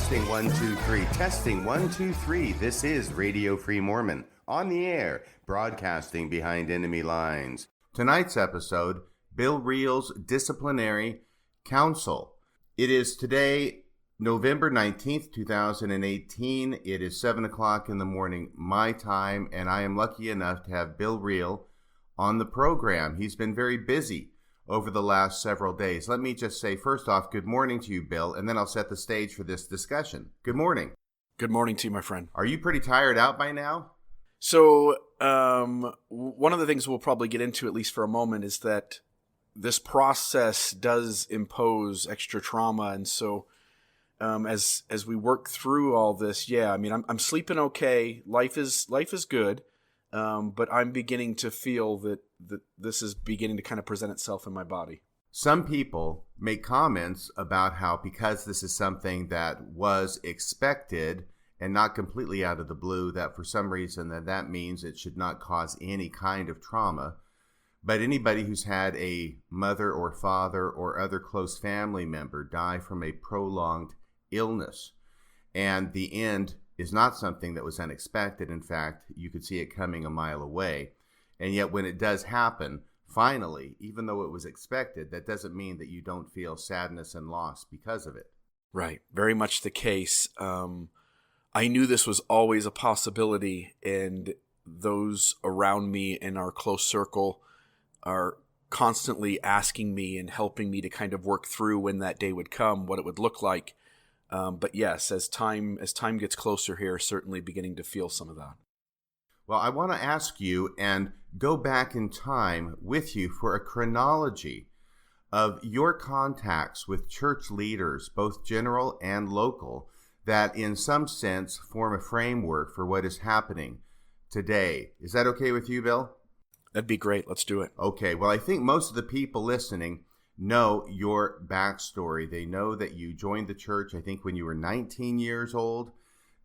Testing 1 2 3. Testing 1 2 3. This is Radio Free Mormon on the air, broadcasting behind enemy lines. Tonight's episode, Bill Reel's Disciplinary Council. It is today, November 19th, 2018. It is 7 o'clock in the morning, my time, and I am lucky enough to have Bill Reel on the program. He's been very busy over the last several days. Let me just say, first off, good morning to you, Bill, and then I'll set the stage for this discussion. Good morning. Good morning to you, my friend. Are you pretty tired out by now? So, one of the things we'll probably get into, at least for a moment, is that this process does impose extra trauma, and so as we work through all this, I'm sleeping okay. Life is good. But I'm beginning to feel that this is beginning to kind of present itself in my body. Some people make comments about how because this is something that was expected and not completely out of the blue, that for some reason that means it should not cause any kind of trauma. But anybody who's had a mother or father or other close family member die from a prolonged illness, and the end is not something that was unexpected. In fact, you could see it coming a mile away. And yet when it does happen, finally, even though it was expected, that doesn't mean that you don't feel sadness and loss because of it. Right. Very much the case. I knew this was always a possibility, and those around me in our close circle are constantly asking me and helping me to kind of work through when that day would come, what it would look like. But yes, as time gets closer here, certainly beginning to feel some of that. Well, I want to ask you and go back in time with you for a chronology of your contacts with church leaders, both general and local, that in some sense form a framework for what is happening today. Is that okay with you, Bill? That'd be great. Let's do it. Okay. Well, I think most of the people listening know your backstory. They know that you joined the church, I think, when you were 19 years old,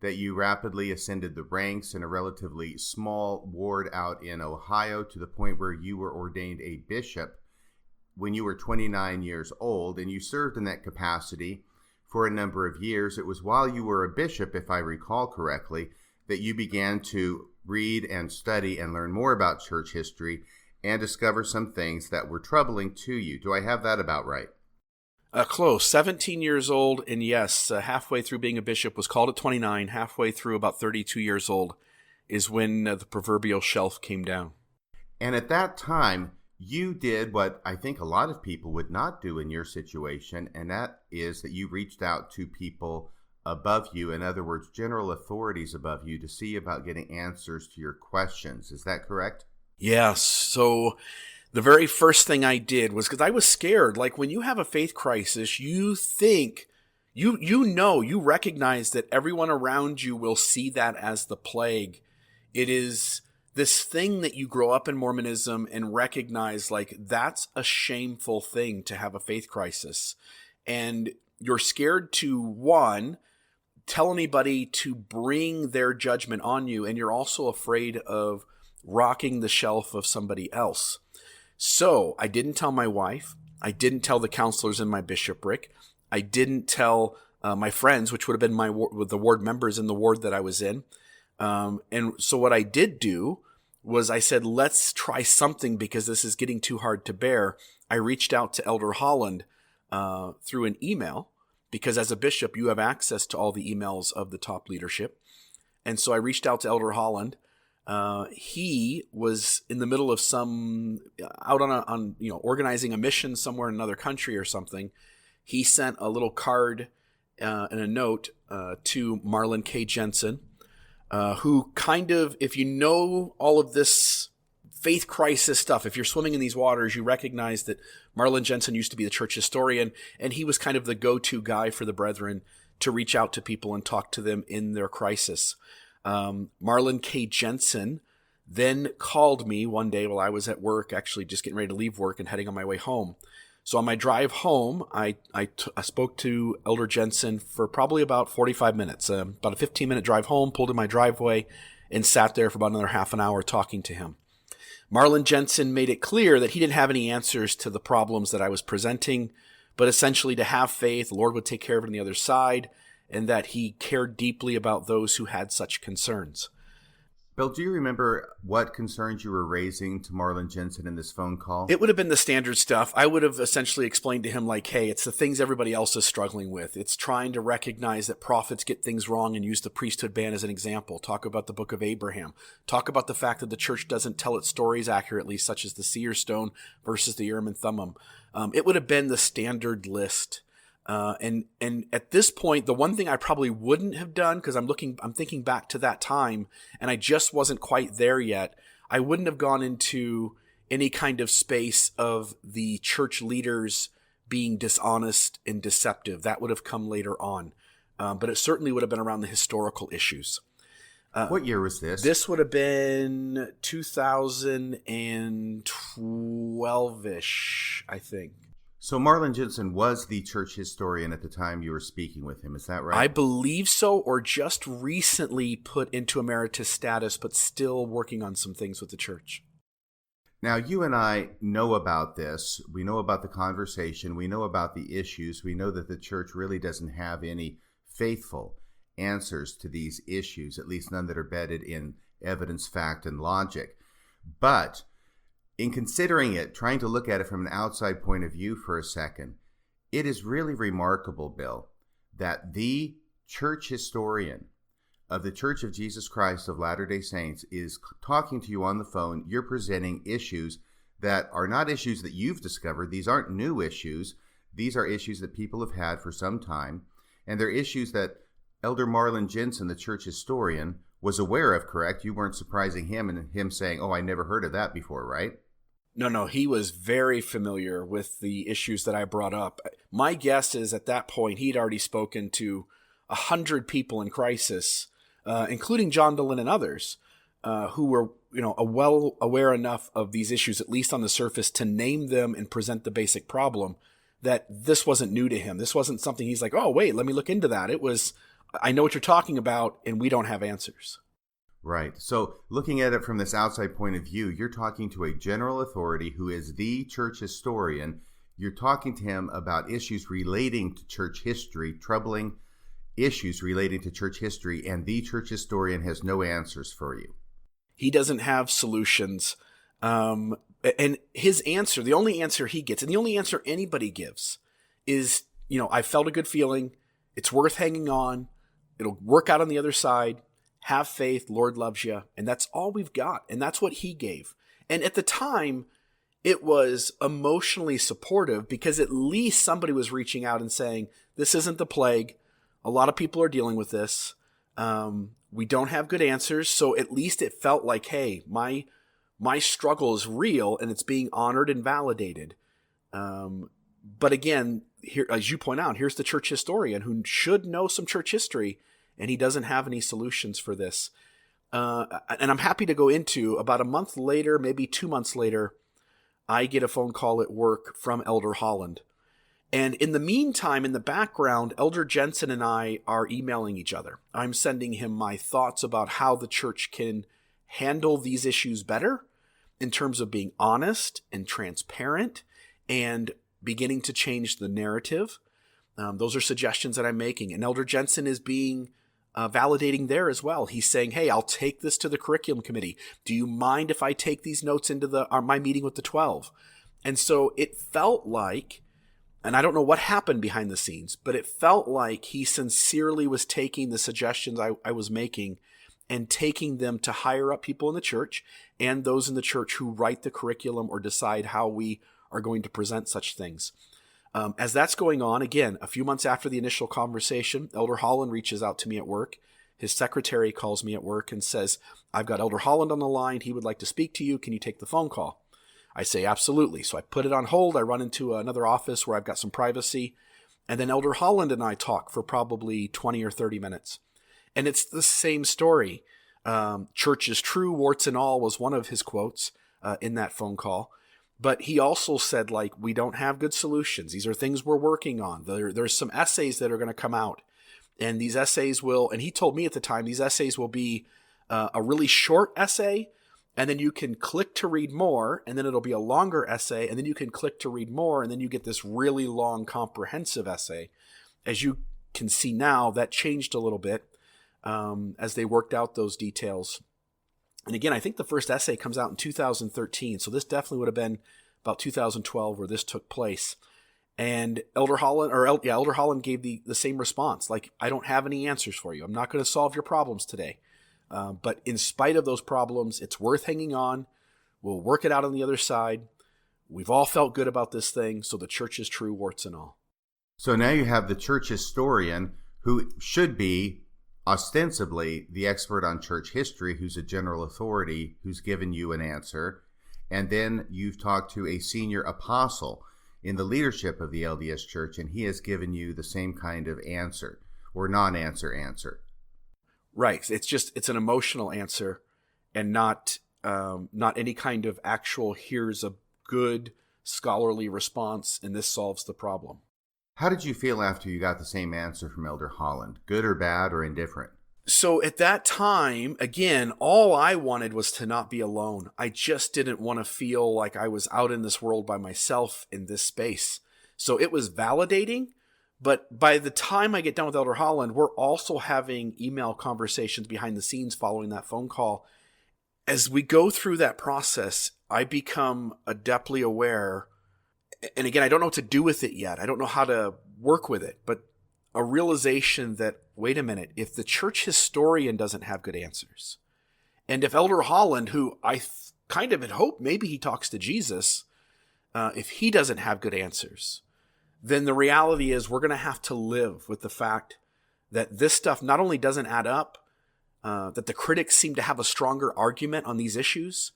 that you rapidly ascended the ranks in a relatively small ward out in Ohio to the point where you were ordained a bishop when you were 29 years old, and you served in that capacity for a number of years. It was while you were a bishop, if I recall correctly, that you began to read and study and learn more about church history and discover some things that were troubling to you. Do I have that about right? Close. 17 years old, and yes, halfway through being a bishop, was called at 29. Halfway through, about 32 years old, is when the proverbial shelf came down. And at that time, you did what I think a lot of people would not do in your situation, and that is that you reached out to people above you, in other words, general authorities above you, to see about getting answers to your questions. Is that correct? Yes. So the very first thing I did was, because I was scared, like when you have a faith crisis, you think, you recognize that everyone around you will see that as the plague. It is this thing that you grow up in Mormonism and recognize, like, that's a shameful thing to have a faith crisis. And you're scared to, one, tell anybody to bring their judgment on you, and you're also afraid of rocking the shelf of somebody else. So I didn't tell my wife. I didn't tell the counselors in my bishopric. I didn't tell my friends, which would have been the ward members in the ward that I was in. And so what I did do was I said, let's try something because this is getting too hard to bear. I reached out to Elder Holland through an email, because as a bishop, you have access to all the emails of the top leadership. And so I reached out to Elder Holland. He was in the middle of out on organizing a mission somewhere in another country or something. He sent a little card and a note to Marlon K. Jensen, who kind of, if you know all of this faith crisis stuff, if you're swimming in these waters, you recognize that Marlon Jensen used to be the church historian, and he was kind of the go-to guy for the brethren to reach out to people and talk to them in their crisis. Marlon K. Jensen then called me one day while I was at work, actually just getting ready to leave work and heading on my way home. So on my drive home, I spoke to Elder Jensen for probably about 45 minutes, about a 15-minute drive home, pulled in my driveway, and sat there for about another half an hour talking to him. Marlon Jensen made it clear that he didn't have any answers to the problems that I was presenting, but essentially to have faith, the Lord would take care of it on the other side, and that he cared deeply about those who had such concerns. Bill, do you remember what concerns you were raising to Marlon Jensen in this phone call? It would have been the standard stuff. I would have essentially explained to him like, hey, it's the things everybody else is struggling with. It's trying to recognize that prophets get things wrong and use the priesthood ban as an example. Talk about the book of Abraham. Talk about the fact that the church doesn't tell its stories accurately, such as the Seers stone versus the Urim and Thummim. It would have been the standard list. And at this point, the one thing I probably wouldn't have done, because I'm thinking back to that time, and I just wasn't quite there yet. I wouldn't have gone into any kind of space of the church leaders being dishonest and deceptive. That would have come later on. But it certainly would have been around the historical issues. What year was this? This would have been 2012-ish, I think. So Marlon Jensen was the church historian at the time you were speaking with him. Is that right? I believe so, or just recently put into emeritus status, but still working on some things with the church. Now, you and I know about this. We know about the conversation. We know about the issues. We know that the church really doesn't have any faithful answers to these issues, at least none that are bedded in evidence, fact, and logic. But in considering it, trying to look at it from an outside point of view for a second, it is really remarkable, Bill, that the church historian of the Church of Jesus Christ of Latter-day Saints is talking to you on the phone. You're presenting issues that are not issues that you've discovered. These aren't new issues. These are issues that people have had for some time, and they're issues that Elder Marlon Jensen, the church historian, was aware of, correct? You weren't surprising him and him saying, oh, I never heard of that before, right? No, he was very familiar with the issues that I brought up. My guess is at that point, he'd already spoken to 100 people in crisis, including John Dolan and others, who were, well aware enough of these issues, at least on the surface, to name them and present the basic problem, that this wasn't new to him. This wasn't something he's like, oh, wait, let me look into that. It was, I know what you're talking about, and we don't have answers. Right. So looking at it from this outside point of view, you're talking to a general authority who is the church historian. You're talking to him about issues relating to church history, troubling issues relating to church history, and the church historian has no answers for you. He doesn't have solutions. And his answer, the only answer he gets, and the only answer anybody gives is, I felt a good feeling. It's worth hanging on. It'll work out on the other side. Have faith, Lord loves you. And that's all we've got. And that's what he gave. And at the time, it was emotionally supportive because at least somebody was reaching out and saying, this isn't the plague. A lot of people are dealing with this. We don't have good answers. So at least it felt like, hey, my struggle is real and it's being honored and validated. But again, here, as you point out, here's the church historian who should know some church history, and he doesn't have any solutions for this. And I'm happy to go into, about a month later, maybe 2 months later, I get a phone call at work from Elder Holland. And in the meantime, in the background, Elder Jensen and I are emailing each other. I'm sending him my thoughts about how the church can handle these issues better in terms of being honest and transparent and beginning to change the narrative. Those are suggestions that I'm making. And Elder Jensen is being validating there as well. He's saying, hey, I'll take this to the curriculum committee. Do you mind if I take these notes into my meeting with the 12? And so it felt like, and I don't know what happened behind the scenes, but it felt like he sincerely was taking the suggestions I was making and taking them to higher up people in the church and those in the church who write the curriculum or decide how we are going to present such things. As that's going on, again, a few months after the initial conversation, Elder Holland reaches out to me at work. His secretary calls me at work and says, I've got Elder Holland on the line. He would like to speak to you. Can you take the phone call? I say, absolutely. So I put it on hold. I run into another office where I've got some privacy. And then Elder Holland and I talk for probably 20 or 30 minutes. And it's the same story. Church is true, warts and all was one of his quotes in that phone call. But he also said, we don't have good solutions. These are things we're working on. There's some essays that are going to come out. And these essays will, and he told me at the time, these essays will be a really short essay, and then you can click to read more, and then it'll be a longer essay, and then you can click to read more, and then you get this really long comprehensive essay. As you can see now, that changed a little bit as they worked out those details. And again, I think the first essay comes out in 2013, so this definitely would have been about 2012 where this took place. And Elder Holland gave the same response, like, I don't have any answers for you. I'm not going to solve your problems today. But in spite of those problems, it's worth hanging on. We'll work it out on the other side. We've all felt good about this thing, so the church is true, warts and all. So now you have the church historian, who should be ostensibly the expert on church history, who's a general authority, who's given you an answer. And then you've talked to a senior apostle in the leadership of the LDS Church, and he has given you the same kind of answer or non-answer answer. Right. It's an emotional answer, and not any kind of actual, here's a good scholarly response and this solves the problem. How did you feel after you got the same answer from Elder Holland? Good or bad or indifferent? So at that time, again, all I wanted was to not be alone. I just didn't want to feel like I was out in this world by myself in this space. So it was validating, but by the time I get done with Elder Holland, we're also having email conversations behind the scenes following that phone call. As we go through that process, I become adeptly aware, and again, I don't know what to do with it yet. I don't know how to work with it, but a realization that, wait a minute, if the church historian doesn't have good answers, and if Elder Holland, who I kind of had hoped maybe he talks to Jesus, if he doesn't have good answers, then the reality is we're going to have to live with the fact that this stuff not only doesn't add up, that the critics seem to have a stronger argument on these issues,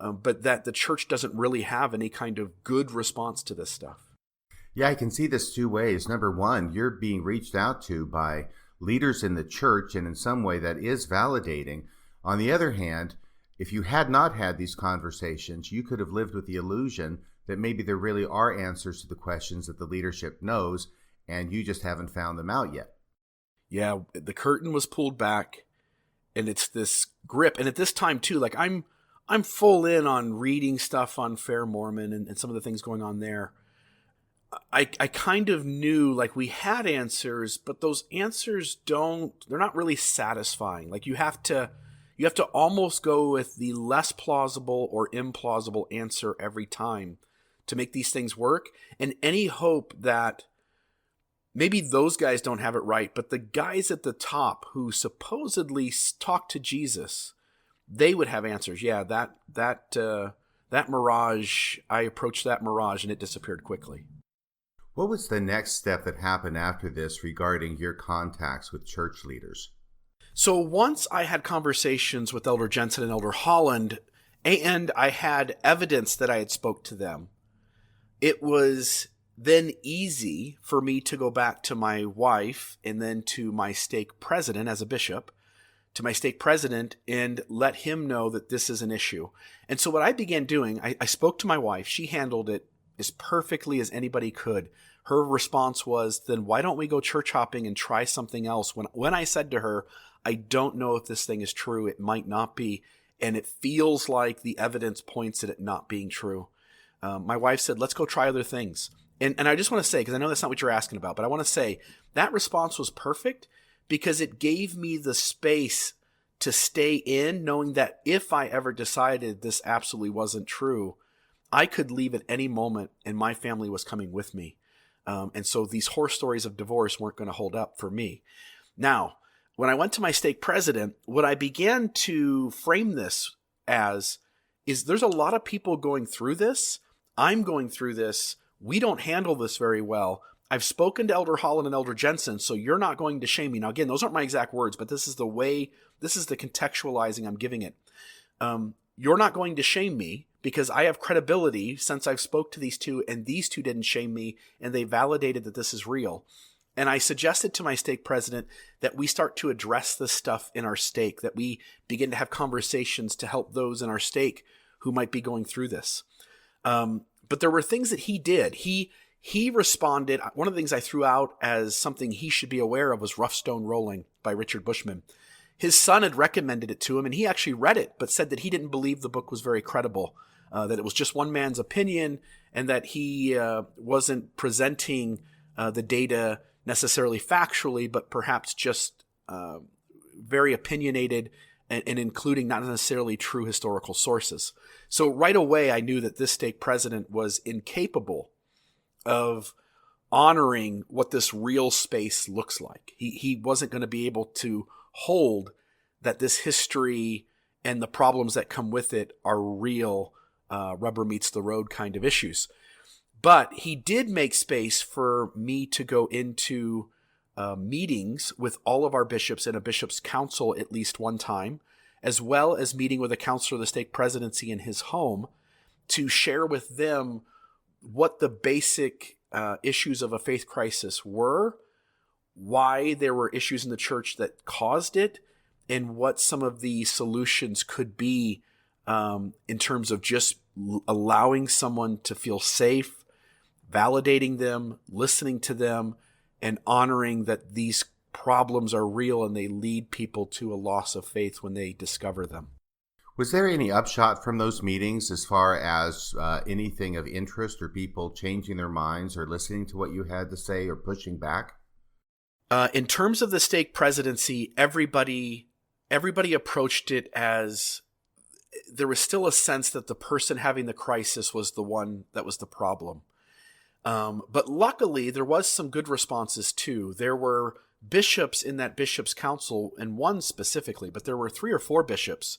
but that the church doesn't really have any kind of good response to this stuff. Yeah, I can see this two ways. Number one, you're being reached out to by leaders in the church, and in some way that is validating. On the other hand, if you had not had these conversations, you could have lived with the illusion that maybe there really are answers to the questions that the leadership knows, and you just haven't found them out yet. Yeah, the curtain was pulled back, and it's this grip. And at this time, too, like I'm full in on reading stuff on Fair Mormon and some of the things going on there. I kind of knew, like, we had answers, but those answers they're not really satisfying. Like, you have to almost go with the less plausible or implausible answer every time to make these things work. And any hope that maybe those guys don't have it right, but the guys at the top who supposedly talk to Jesus, they would have answers. Yeah, that mirage, I approached that mirage and it disappeared quickly. What was the next step that happened after this regarding your contacts with church leaders? So once I had conversations with Elder Jensen and Elder Holland, and I had evidence that I had spoke to them, it was then easy for me to go back to my wife and then to my stake president as a bishop, to my stake president, and let him know that this is an issue. And so what I began doing, I spoke to my wife. She handled it as perfectly as anybody could. Her response was, then why don't we go church hopping and try something else? When I said to her, I don't know if this thing is true, it might not be, and it feels like the evidence points at it not being true. My wife said, let's go try other things. And I just want to say, because I know that's not what you're asking about, but I want to say that response was perfect because it gave me the space to stay in, knowing that if I ever decided this absolutely wasn't true, I could leave at any moment and my family was coming with me. And so these horror stories of divorce weren't going to hold up for me. Now, when I went to my stake president, what I began to frame this as is there's a lot of people going through this. I'm going through this. We don't handle this very well. I've spoken to Elder Holland and Elder Jensen, so you're not going to shame me. Now, again, those aren't my exact words, but this is the contextualizing I'm giving it. You're not going to shame me because I have credibility since I've spoke to these two, and these two didn't shame me, and they validated that this is real. And I suggested to my stake president that we start to address this stuff in our stake, that we begin to have conversations to help those in our stake who might be going through this. But there were things that he did. He responded. One of the things I threw out as something he should be aware of was Rough Stone Rolling by Richard Bushman. His son had recommended it to him, and he actually read it, but said that he didn't believe the book was very credible, that it was just one man's opinion, and that he wasn't presenting the data necessarily factually, but perhaps just very opinionated and including not necessarily true historical sources. So right away, I knew that this stake president was incapable of honoring what this real space looks like. He wasn't going to be able to hold that this history and the problems that come with it are real, rubber meets the road kind of issues. But he did make space for me to go into meetings with all of our bishops in a bishop's council at least one time, as well as meeting with a counselor of the stake presidency in his home to share with them what the basic issues of a faith crisis were, why there were issues in the church that caused it, and what some of the solutions could be in terms of just allowing someone to feel safe, validating them, listening to them, and honoring that these problems are real and they lead people to a loss of faith when they discover them. Was there any upshot from those meetings as far as anything of interest or people changing their minds or listening to what you had to say or pushing back? In terms of the stake presidency, everybody approached it as there was still a sense that the person having the crisis was the one that was the problem. But luckily, there was some good responses too. There were bishops in that bishop's council, and one specifically, but there were 3 or 4 bishops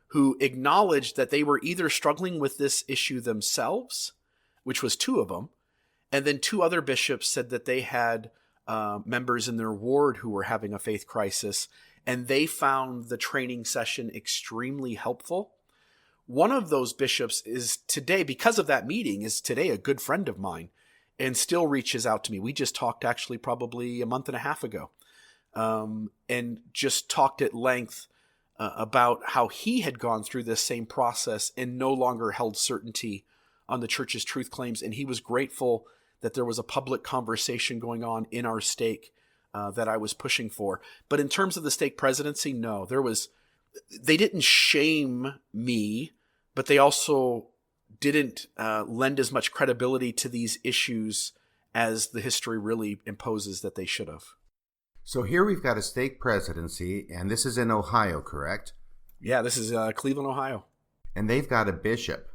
who acknowledged that they were either struggling with this issue themselves, which was 2 of them, and then 2 other bishops said that they had members in their ward who were having a faith crisis, and they found the training session extremely helpful. One of those bishops is today, because of that meeting, is today a good friend of mine and still reaches out to me. We just talked actually probably a month and a half ago and just talked at length about how he had gone through this same process and no longer held certainty on the church's truth claims. And he was grateful that there was a public conversation going on in our stake that I was pushing for. But in terms of the stake presidency, no, they didn't shame me, but they also didn't lend as much credibility to these issues as the history really imposes that they should have. So here we've got a stake presidency, and this is in Ohio, correct? Yeah, this is Cleveland, Ohio. And they've got a bishop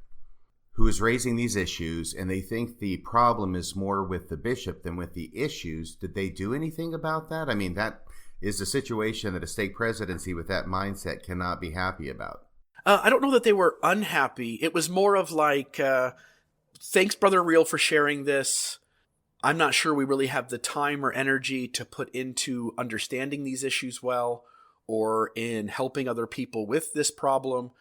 who is raising these issues, and they think the problem is more with the bishop than with the issues. Did they do anything about that? I mean, that is a situation that a stake presidency with that mindset cannot be happy about. I don't know that they were unhappy. It was more of like, thanks, Brother Real, for sharing this. I'm not sure we really have the time or energy to put into understanding these issues well or in helping other people with this problem.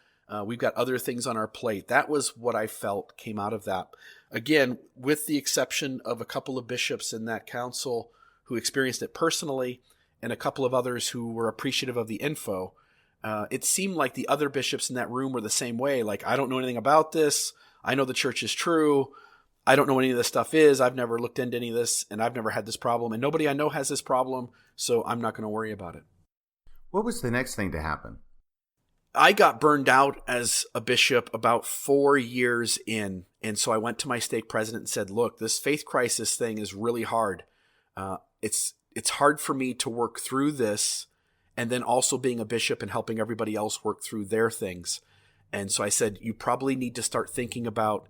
We've got other things on our plate. That was what I felt came out of that. Again, with the exception of a couple of bishops in that council who experienced it personally and a couple of others who were appreciative of the info, it seemed like the other bishops in that room were the same way. Like, I don't know anything about this. I know the church is true. I don't know what any of this stuff is. I've never looked into any of this, and I've never had this problem. And nobody I know has this problem, so I'm not going to worry about it. What was the next thing to happen? I got burned out as a bishop about 4 years in. And so I went to my stake president and said, look, this faith crisis thing is really hard. It's hard for me to work through this and then also being a bishop and helping everybody else work through their things. And so I said, you probably need to start thinking about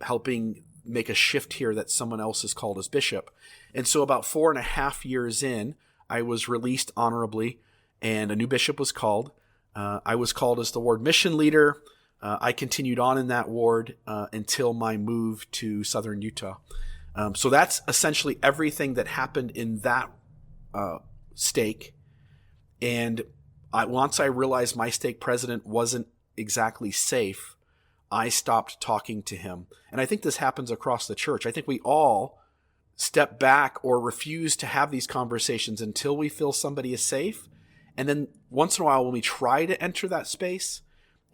helping make a shift here that someone else is called as bishop. And so about 4.5 years in, I was released honorably and a new bishop was called. I was called as the ward mission leader. I continued on in that ward until my move to southern Utah. So that's essentially everything that happened in that stake. And once I realized my stake president wasn't exactly safe, I stopped talking to him. And I think this happens across the church. I think we all step back or refuse to have these conversations until we feel somebody is safe. And then once in a while, when we try to enter that space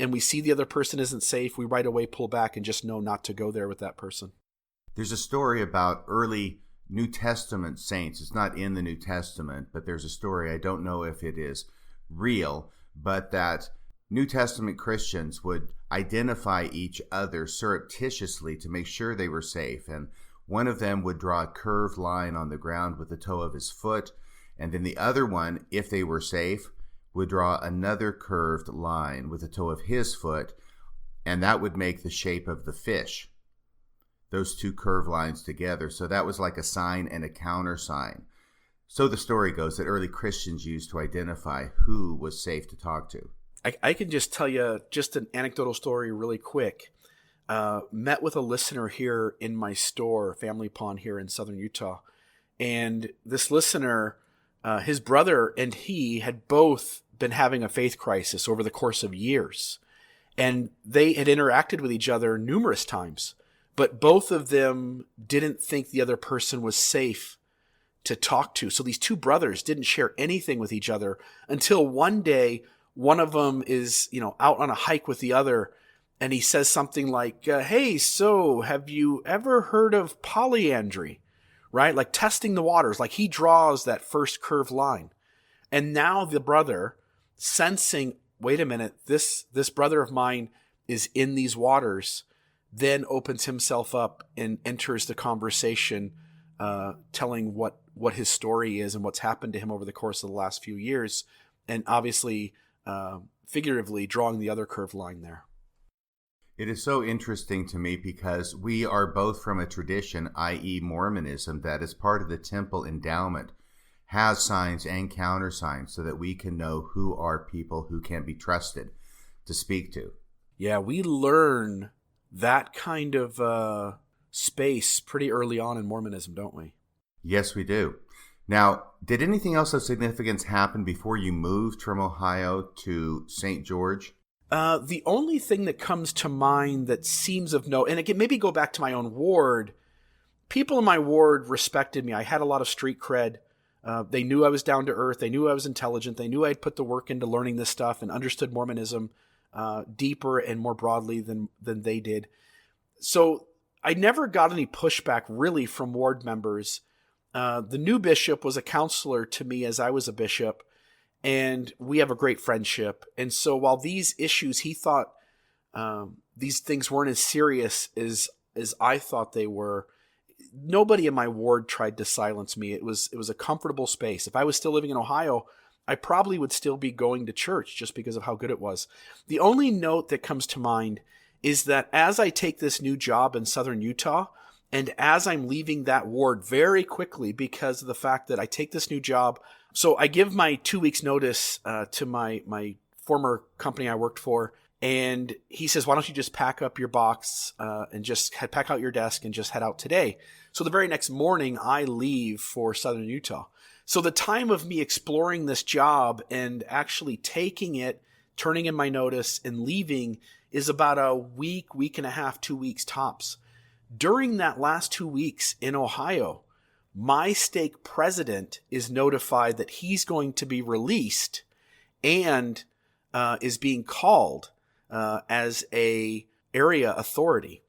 and we see the other person isn't safe, we right away pull back and just know not to go there with that person. There's a story about early New Testament saints. It's not in the New Testament, but there's a story, I don't know if it is real, but that New Testament Christians would identify each other surreptitiously to make sure they were safe. And One of them would draw a curved line on the ground with the toe of his foot, and then the other one, if they were safe, would draw another curved line with the toe of his foot, and that would make the shape of the fish. Those two curved lines together. So that was like a sign and a countersign. So the story goes that early Christians used to identify who was safe to talk to. I can just tell you just an anecdotal story really quick. Met with a listener here in my store, Family Pond here in southern Utah. And this listener, his brother and he had both been having a faith crisis over the course of years. And they had interacted with each other numerous times, but both of them didn't think the other person was safe to talk to. So these two brothers didn't share anything with each other until one day, one of them is, out on a hike with the other, and he says something like, hey, so have you ever heard of polyandry? Right? Like testing the waters, like he draws that first curved line. And now the brother, sensing, wait a minute, this brother of mine is in these waters, then opens himself up and enters the conversation, telling what his story is and what's happened to him over the course of the last few years, and obviously, figuratively drawing the other curved line there. It is so interesting to me because we are both from a tradition, i.e. Mormonism, that is part of the temple endowment, has signs and countersigns so that we can know who are people who can be trusted to speak to. Yeah, we learn that kind of space pretty early on in Mormonism, don't we? Yes, we do. Now, did anything else of significance happen before you moved from Ohio to St. George? The only thing that comes to mind that seems of note, and again, maybe go back to my own ward, people in my ward respected me. I had a lot of street cred. They knew I was down to earth. They knew I was intelligent. They knew I'd put the work into learning this stuff and understood Mormonism deeper and more broadly than they did. So I never got any pushback really from ward members. The new bishop was a counselor to me as I was a bishop, and we have a great friendship. And so while these issues, he thought these things weren't as serious as I thought they were, nobody in my ward tried to silence me. It was a comfortable space. If I was still living in Ohio, I probably would still be going to church just because of how good it was. The only note that comes to mind is that as I take this new job in southern Utah, and as I'm leaving that ward very quickly because of the fact that I take this new job, so I give my 2 weeks notice to my former company I worked for, and he says, why don't you just pack up your box and just pack out your desk and just head out today? So the very next morning, I leave for southern Utah. So the time of me exploring this job and actually taking it, turning in my notice and leaving is about a week and a half, 2 weeks tops. During that last 2 weeks in Ohio, my stake president is notified that he's going to be released and is being called as a area authority.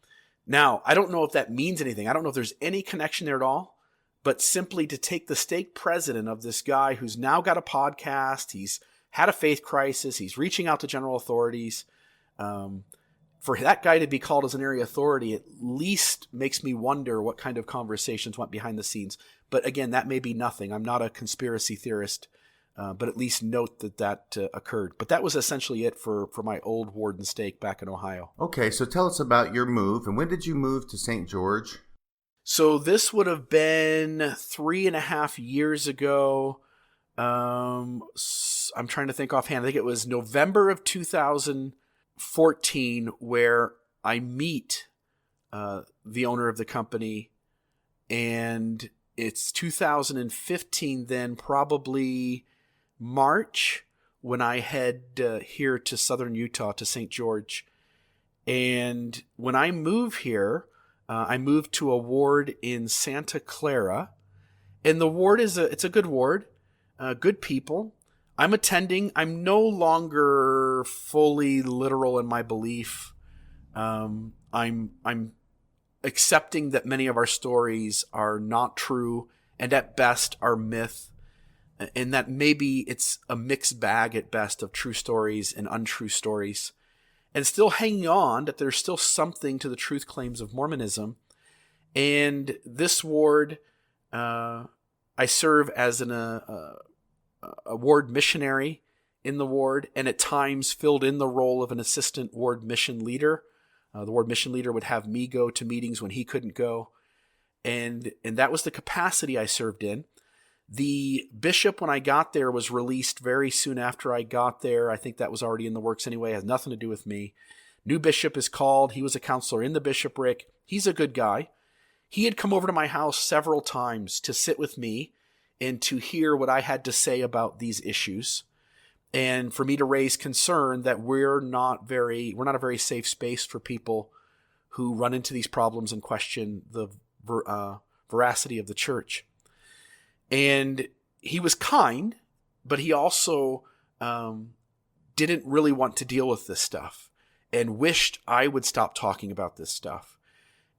Now, I don't know if that means anything. I don't know if there's any connection there at all, but simply to take the stake president of this guy who's now got a podcast, he's had a faith crisis, he's reaching out to general authorities, for that guy to be called as an area authority at least makes me wonder what kind of conversations went behind the scenes. But again, that may be nothing. I'm not a conspiracy theorist, but at least note that occurred. But that was essentially it for my old ward and stake back in Ohio. Okay, so tell us about your move. And when did you move to St. George? So this would have been 3.5 years ago. I'm trying to think offhand. I think it was November of 2014 where I meet the owner of the company, and it's 2015 then, probably March, when I head here to southern Utah to St. George. And when I move here, I moved to a ward in Santa Clara, and the ward it's a good ward, good people. I'm attending. I'm no longer fully literal in my belief. I'm accepting that many of our stories are not true and at best are myth, and that maybe it's a mixed bag at best of true stories and untrue stories, and still hanging on that there's still something to the truth claims of Mormonism. And this ward, I serve as a ward missionary in the ward, and at times filled in the role of an assistant ward mission leader. The ward mission leader would have me go to meetings when he couldn't go. And that was the capacity I served in. The bishop, when I got there, was released very soon after I got there. I think that was already in the works anyway. It has nothing to do with me. New bishop is called. He was a counselor in the bishopric. He's a good guy. He had come over to my house several times to sit with me and to hear what I had to say about these issues, and for me to raise concern that we're not a very safe space for people who run into these problems and question the veracity of the church. And he was kind, but he also didn't really want to deal with this stuff and wished I would stop talking about this stuff.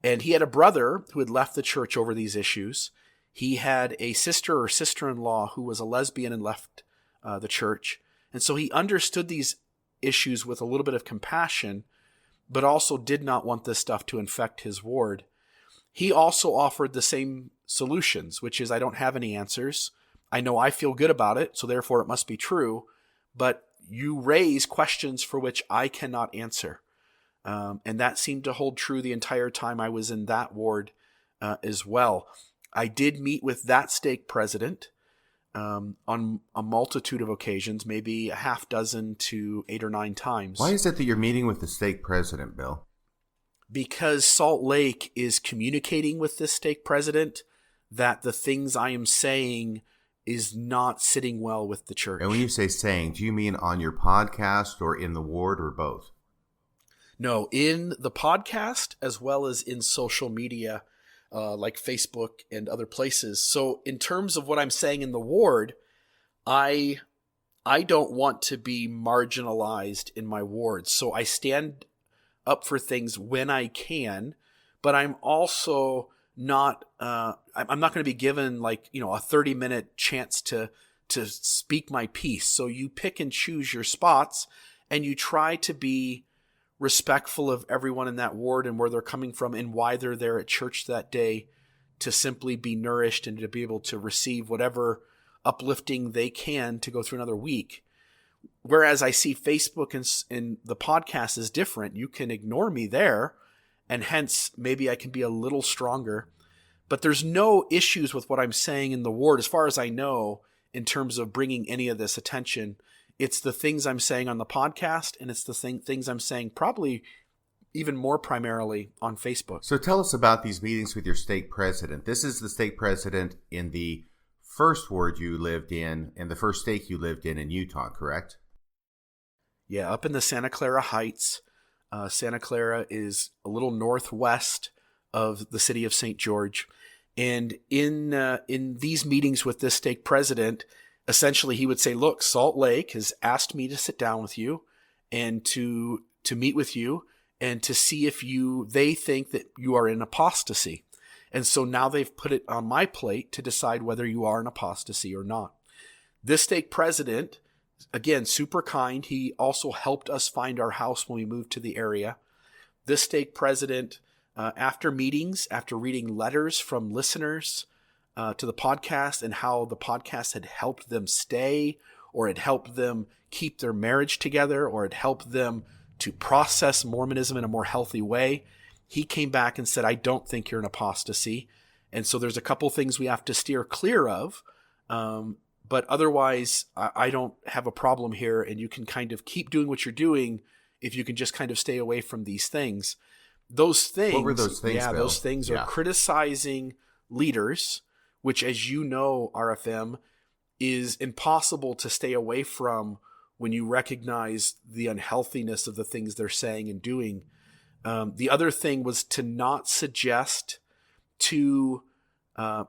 And he had a brother who had left the church over these issues. He had a sister or sister-in-law who was a lesbian and left the church. And so he understood these issues with a little bit of compassion, but also did not want this stuff to infect his ward. He also offered the same solutions, which is, I don't have any answers. I know I feel good about it, so therefore it must be true. But you raise questions for which I cannot answer. And that seemed to hold true the entire time I was in that ward as well. I did meet with that stake president on a multitude of occasions, maybe a half dozen to 8 or 9 times. Why is it that you're meeting with the stake president, Bill? Because Salt Lake is communicating with this stake president that the things I am saying is not sitting well with the church. And when you say saying, do you mean on your podcast or in the ward or both? No, in the podcast as well as in social media like Facebook and other places. So in terms of what I'm saying in the ward, I don't want to be marginalized in my ward. So I stand up for things when I can, but I'm also not I'm not going to be given a 30-minute chance to speak my piece. So you pick and choose your spots, and you try to be respectful of everyone in that ward and where they're coming from and why they're there at church that day, to simply be nourished and to be able to receive whatever uplifting they can to go through another week. Whereas I see Facebook and the podcast is different. You can ignore me there, and hence maybe I can be a little stronger. But there's no issues with what I'm saying in the ward, as far as I know, in terms of bringing any of this attention. It's the things I'm saying on the podcast, and it's the things I'm saying probably even more primarily on Facebook. So tell us about these meetings with your stake president. This is the stake president in the first ward you lived in and the first stake you lived in Utah, correct? Yeah, up in the Santa Clara Heights. Santa Clara is a little northwest of the city of St. George. And in these meetings with this stake president, essentially he would say, look, Salt Lake has asked me to sit down with you and to meet with you and to see if they think that you are in apostasy. And so now they've put it on my plate to decide whether you are in apostasy or not. This stake president, again, super kind. He also helped us find our house when we moved to the area. This stake president, after meetings, after reading letters from listeners to the podcast and how the podcast had helped them stay, or had helped them keep their marriage together, or had helped them to process Mormonism in a more healthy way, he came back and said, I don't think you're in apostasy. And so there's a couple things we have to steer clear of. But otherwise, I don't have a problem here, and you can kind of keep doing what you're doing if you can just kind of stay away from these things. Those things. What were those things, Yeah, Bill? Those things are criticizing leaders, which, as you know, RFM, is impossible to stay away from when you recognize the unhealthiness of the things they're saying and doing. The other thing was to not suggest to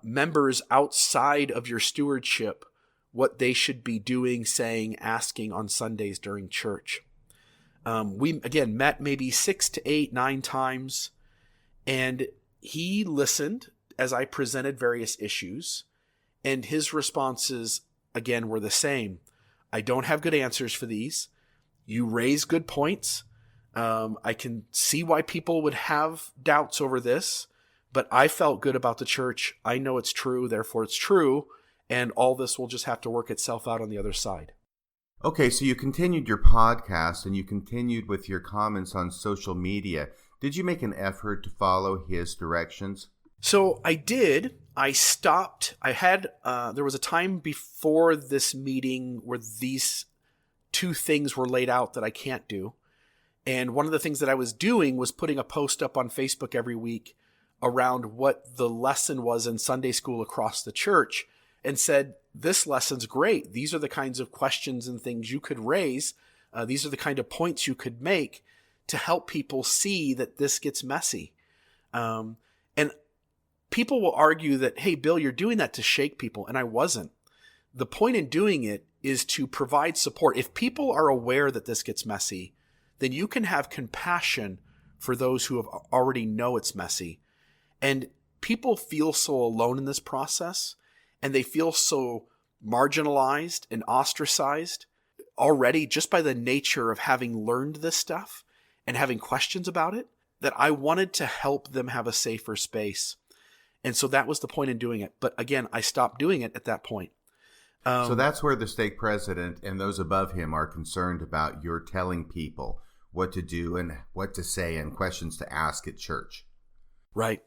members outside of your stewardship what they should be doing, saying, asking on Sundays during church. We, again, met maybe 6 to 8, 9 times, and he listened as I presented various issues, and his responses, again, were the same. I don't have good answers for these. You raise good points. I can see why people would have doubts over this, But I felt good about the church. I know it's true, therefore it's true. And all this will just have to work itself out on the other side. Okay, so you continued your podcast and you continued with your comments on social media. Did you make an effort to follow his directions? So I did. I stopped. There was a time before this meeting where these two things were laid out that I can't do. And one of the things that I was doing was putting a post up on Facebook every week around what the lesson was in Sunday school across the church, and said, this lesson's great. These are the kinds of questions and things you could raise. These are the kind of points you could make to help people see that this gets messy. And people will argue that, hey, Bill, you're doing that to shake people. And I wasn't. The point in doing it is to provide support. If people are aware that this gets messy, then you can have compassion for those who have already know it's messy. And people feel so alone in this process, and they feel so marginalized and ostracized already just by the nature of having learned this stuff and having questions about it, that I wanted to help them have a safer space. And so that was the point in doing it. But again, I stopped doing it at that point. So that's where the stake president and those above him are concerned about your telling people what to do and what to say and questions to ask at church. Right.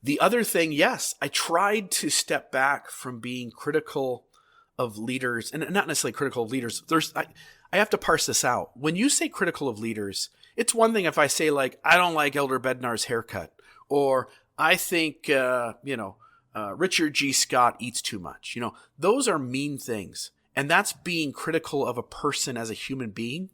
The other thing, yes, I tried to step back from being critical of leaders, and not necessarily critical of leaders. I have to parse this out. When you say critical of leaders, it's one thing if I say, like, I don't like Elder Bednar's haircut, or I think, Richard G. Scott eats too much. Those are mean things. And that's being critical of a person as a human being.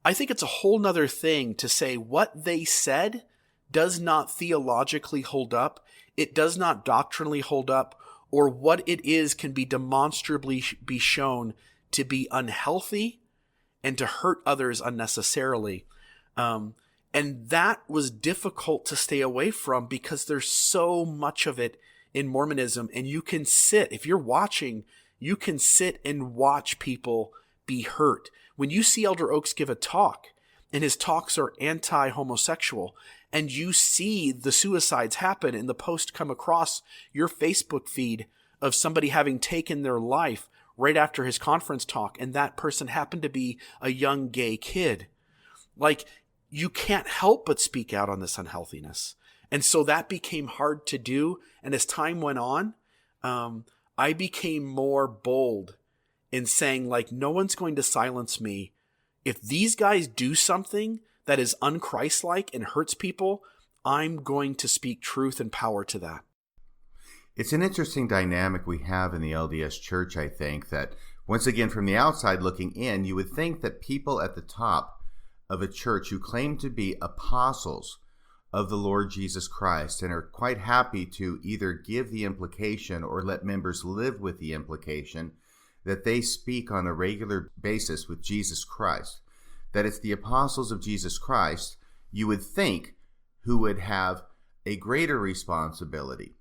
I think it's a whole nother thing to say what they said does not theologically hold up. It does not doctrinally hold up, or what it is can be demonstrably be shown to be unhealthy and to hurt others unnecessarily. And that was difficult to stay away from because there's so much of it in Mormonism. And you can sit, if you're watching, you can sit and watch people be hurt. When you see Elder Oaks give a talk, and his talks are anti-homosexual, and you see the suicides happen and the post come across your Facebook feed of somebody having taken their life right after his conference talk, and that person happened to be a young gay kid. Like, you can't help but speak out on this unhealthiness. And so that became hard to do. And as time went on, I became more bold in saying, like, no one's going to silence me. If these guys do something that is un-Christ-like and hurts people, I'm going to speak truth and power to that. It's an interesting dynamic we have in the LDS Church, I think, that once again, from the outside looking in, you would think that people at the top of a church who claim to be apostles of the Lord Jesus Christ and are quite happy to either give the implication or let members live with the implication that they speak on a regular basis with Jesus Christ, that it's the apostles of Jesus Christ, you would think, who would have a greater responsibility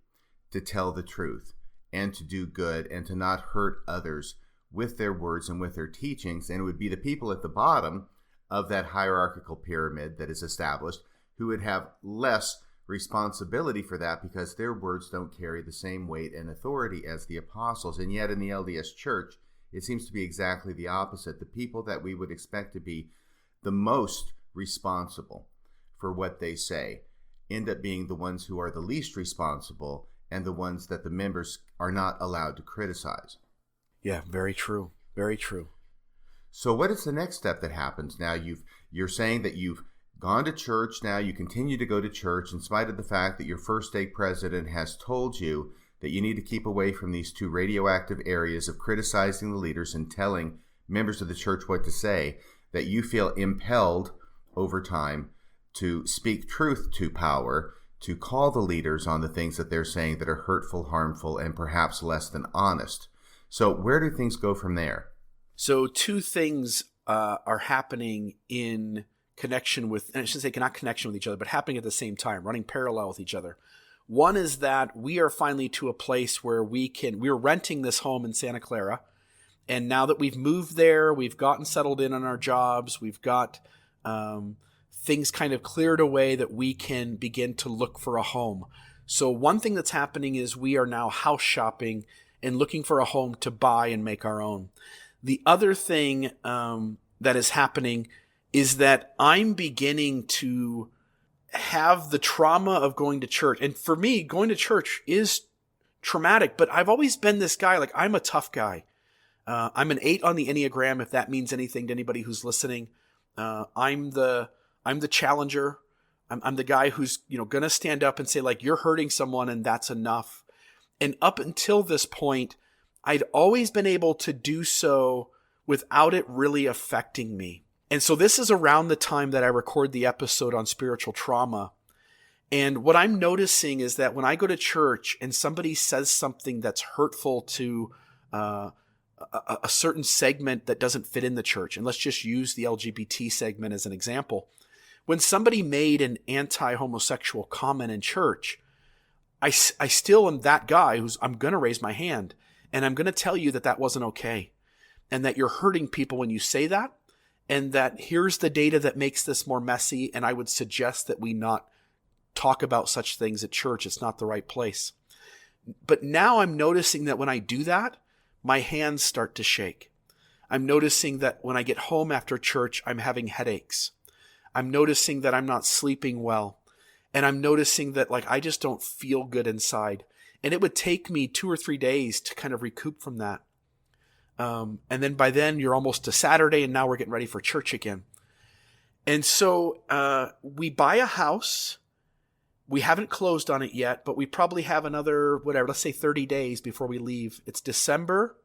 to tell the truth and to do good and to not hurt others with their words and with their teachings. And it would be the people at the bottom of that hierarchical pyramid that is established who would have less responsibility for that because their words don't carry the same weight and authority as the apostles. And yet in the LDS Church, it seems to be exactly the opposite. The people that we would expect to be the most responsible for what they say end up being the ones who are the least responsible and the ones that the members are not allowed to criticize. Yeah, very true. Very true. So what is the next step that happens? Now you're saying that you've gone to church. Now you continue to go to church in spite of the fact that your first stake president has told you that you need to keep away from these two radioactive areas of criticizing the leaders and telling members of the church what to say, that you feel impelled over time to speak truth to power, to call the leaders on the things that they're saying that are hurtful, harmful, and perhaps less than honest. So where do things go from there? So two things are happening in connection with, and I should say not connection with each other, but happening at the same time, running parallel with each other. One is that we are finally to a place where we're renting this home in Santa Clara. And now that we've moved there, we've gotten settled in on our jobs, we've got things kind of cleared away that we can begin to look for a home. So one thing that's happening is we are now house shopping and looking for a home to buy and make our own. The other thing that is happening is that I'm beginning to have the trauma of going to church. And for me, going to church is traumatic, but I've always been this guy, like I'm a tough guy. I'm an 8 on the Enneagram, if that means anything to anybody who's listening. I'm the challenger. I'm the guy who's, going to stand up and say, like, you're hurting someone and that's enough. And up until this point, I'd always been able to do so without it really affecting me. And so this is around the time that I record the episode on spiritual trauma. And what I'm noticing is that when I go to church and somebody says something that's hurtful to a certain segment that doesn't fit in the church, and let's just use the LGBT segment as an example. When somebody made an anti-homosexual comment in church, I still am that guy I'm going to raise my hand and I'm going to tell you that wasn't okay and that you're hurting people when you say that, and that here's the data that makes this more messy, and I would suggest that we not talk about such things at church. It's not the right place. But now I'm noticing that when I do that, my hands start to shake. I'm noticing that when I get home after church, I'm having headaches. I'm noticing that I'm not sleeping well. And I'm noticing that I just don't feel good inside. And it would take me 2 or 3 days to kind of recoup from that. And then by then you're almost to Saturday, and now we're getting ready for church again. And so we buy a house. We haven't closed on it yet, but we probably have another, let's say 30 days before we leave. It's December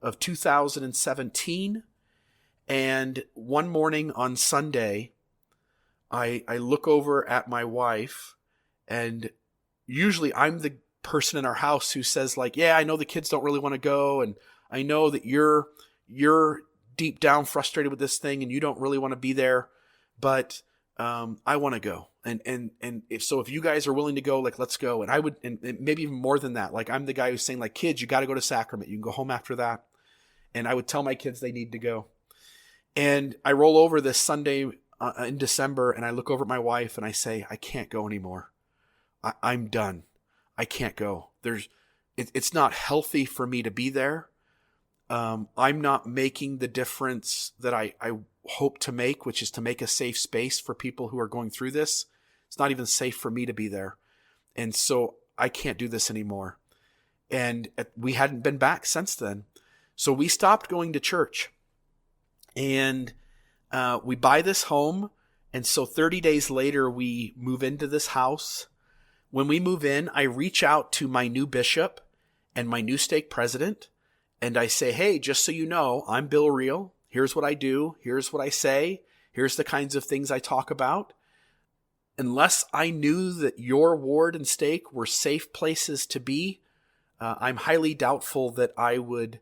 of 2017. And one morning on Sunday, I look over at my wife, and usually I'm the person in our house who says yeah, I know the kids don't really want to go, and I know that you're deep down frustrated with this thing and you don't really want to be there, but I want to go. And if you guys are willing to go, let's go. And I would, and maybe even more than that, I'm the guy who's saying kids, you got to go to sacrament. You can go home after that. And I would tell my kids they need to go. And I roll over this Sunday in December, and I look over at my wife and I say, I can't go anymore. I'm done. I can't go. It's not healthy for me to be there. I'm not making the difference that I hope to make, which is to make a safe space for people who are going through this. It's not even safe for me to be there. And so I can't do this anymore. And we hadn't been back since then. So we stopped going to church, and we buy this home. And so 30 days later, we move into this house. When we move in, I reach out to my new bishop and my new stake president. And I say, hey, just so you know, I'm Bill Reel. Here's what I do. Here's what I say. Here's the kinds of things I talk about. Unless I knew that your ward and stake were safe places to be, I'm highly doubtful that I would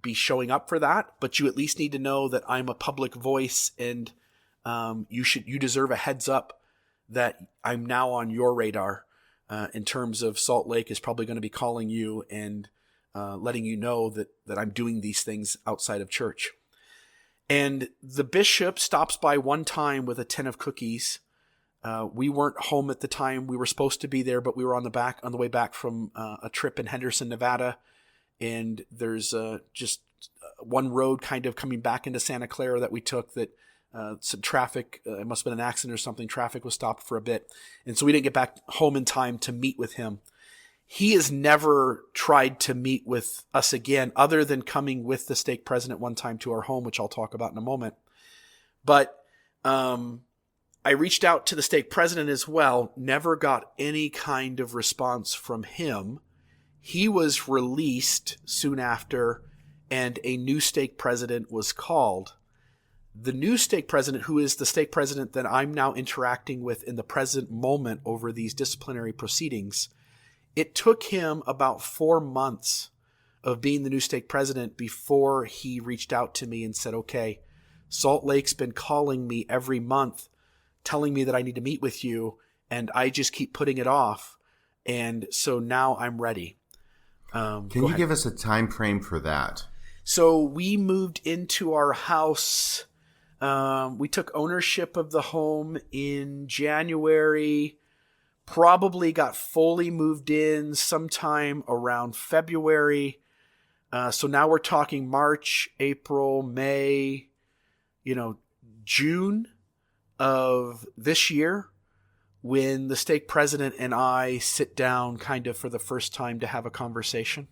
be showing up for that. But you at least need to know that I'm a public voice, and you deserve a heads up that I'm now on your radar in terms of Salt Lake is probably going to be calling you and letting you know that I'm doing these things outside of church. And the bishop stops by one time with a tin of cookies. We weren't home at the time. We were supposed to be there, but we were on the way back from a trip in Henderson, Nevada. And there's just one road kind of coming back into Santa Clara that we took that some traffic, it must have been an accident or something. Traffic was stopped for a bit. And so we didn't get back home in time to meet with him. He has never tried to meet with us again, other than coming with the stake president one time to our home, which I'll talk about in a moment. But I reached out to the stake president as well, never got any kind of response from him. He was released soon after, and a new stake president was called. The new stake president, who is the stake president that I'm now interacting with in the present moment over these disciplinary proceedings, it took him about 4 months of being the new stake president before he reached out to me and said, okay, Salt Lake's been calling me every month, telling me that I need to meet with you, and I just keep putting it off. And so now I'm ready. Can you give us a time frame for that? So we moved into our house. We took ownership of the home in January probably got fully moved in sometime around February. So now we're talking March, April, May, June of this year, when the stake president and I sit down kind of for the first time to have a conversation.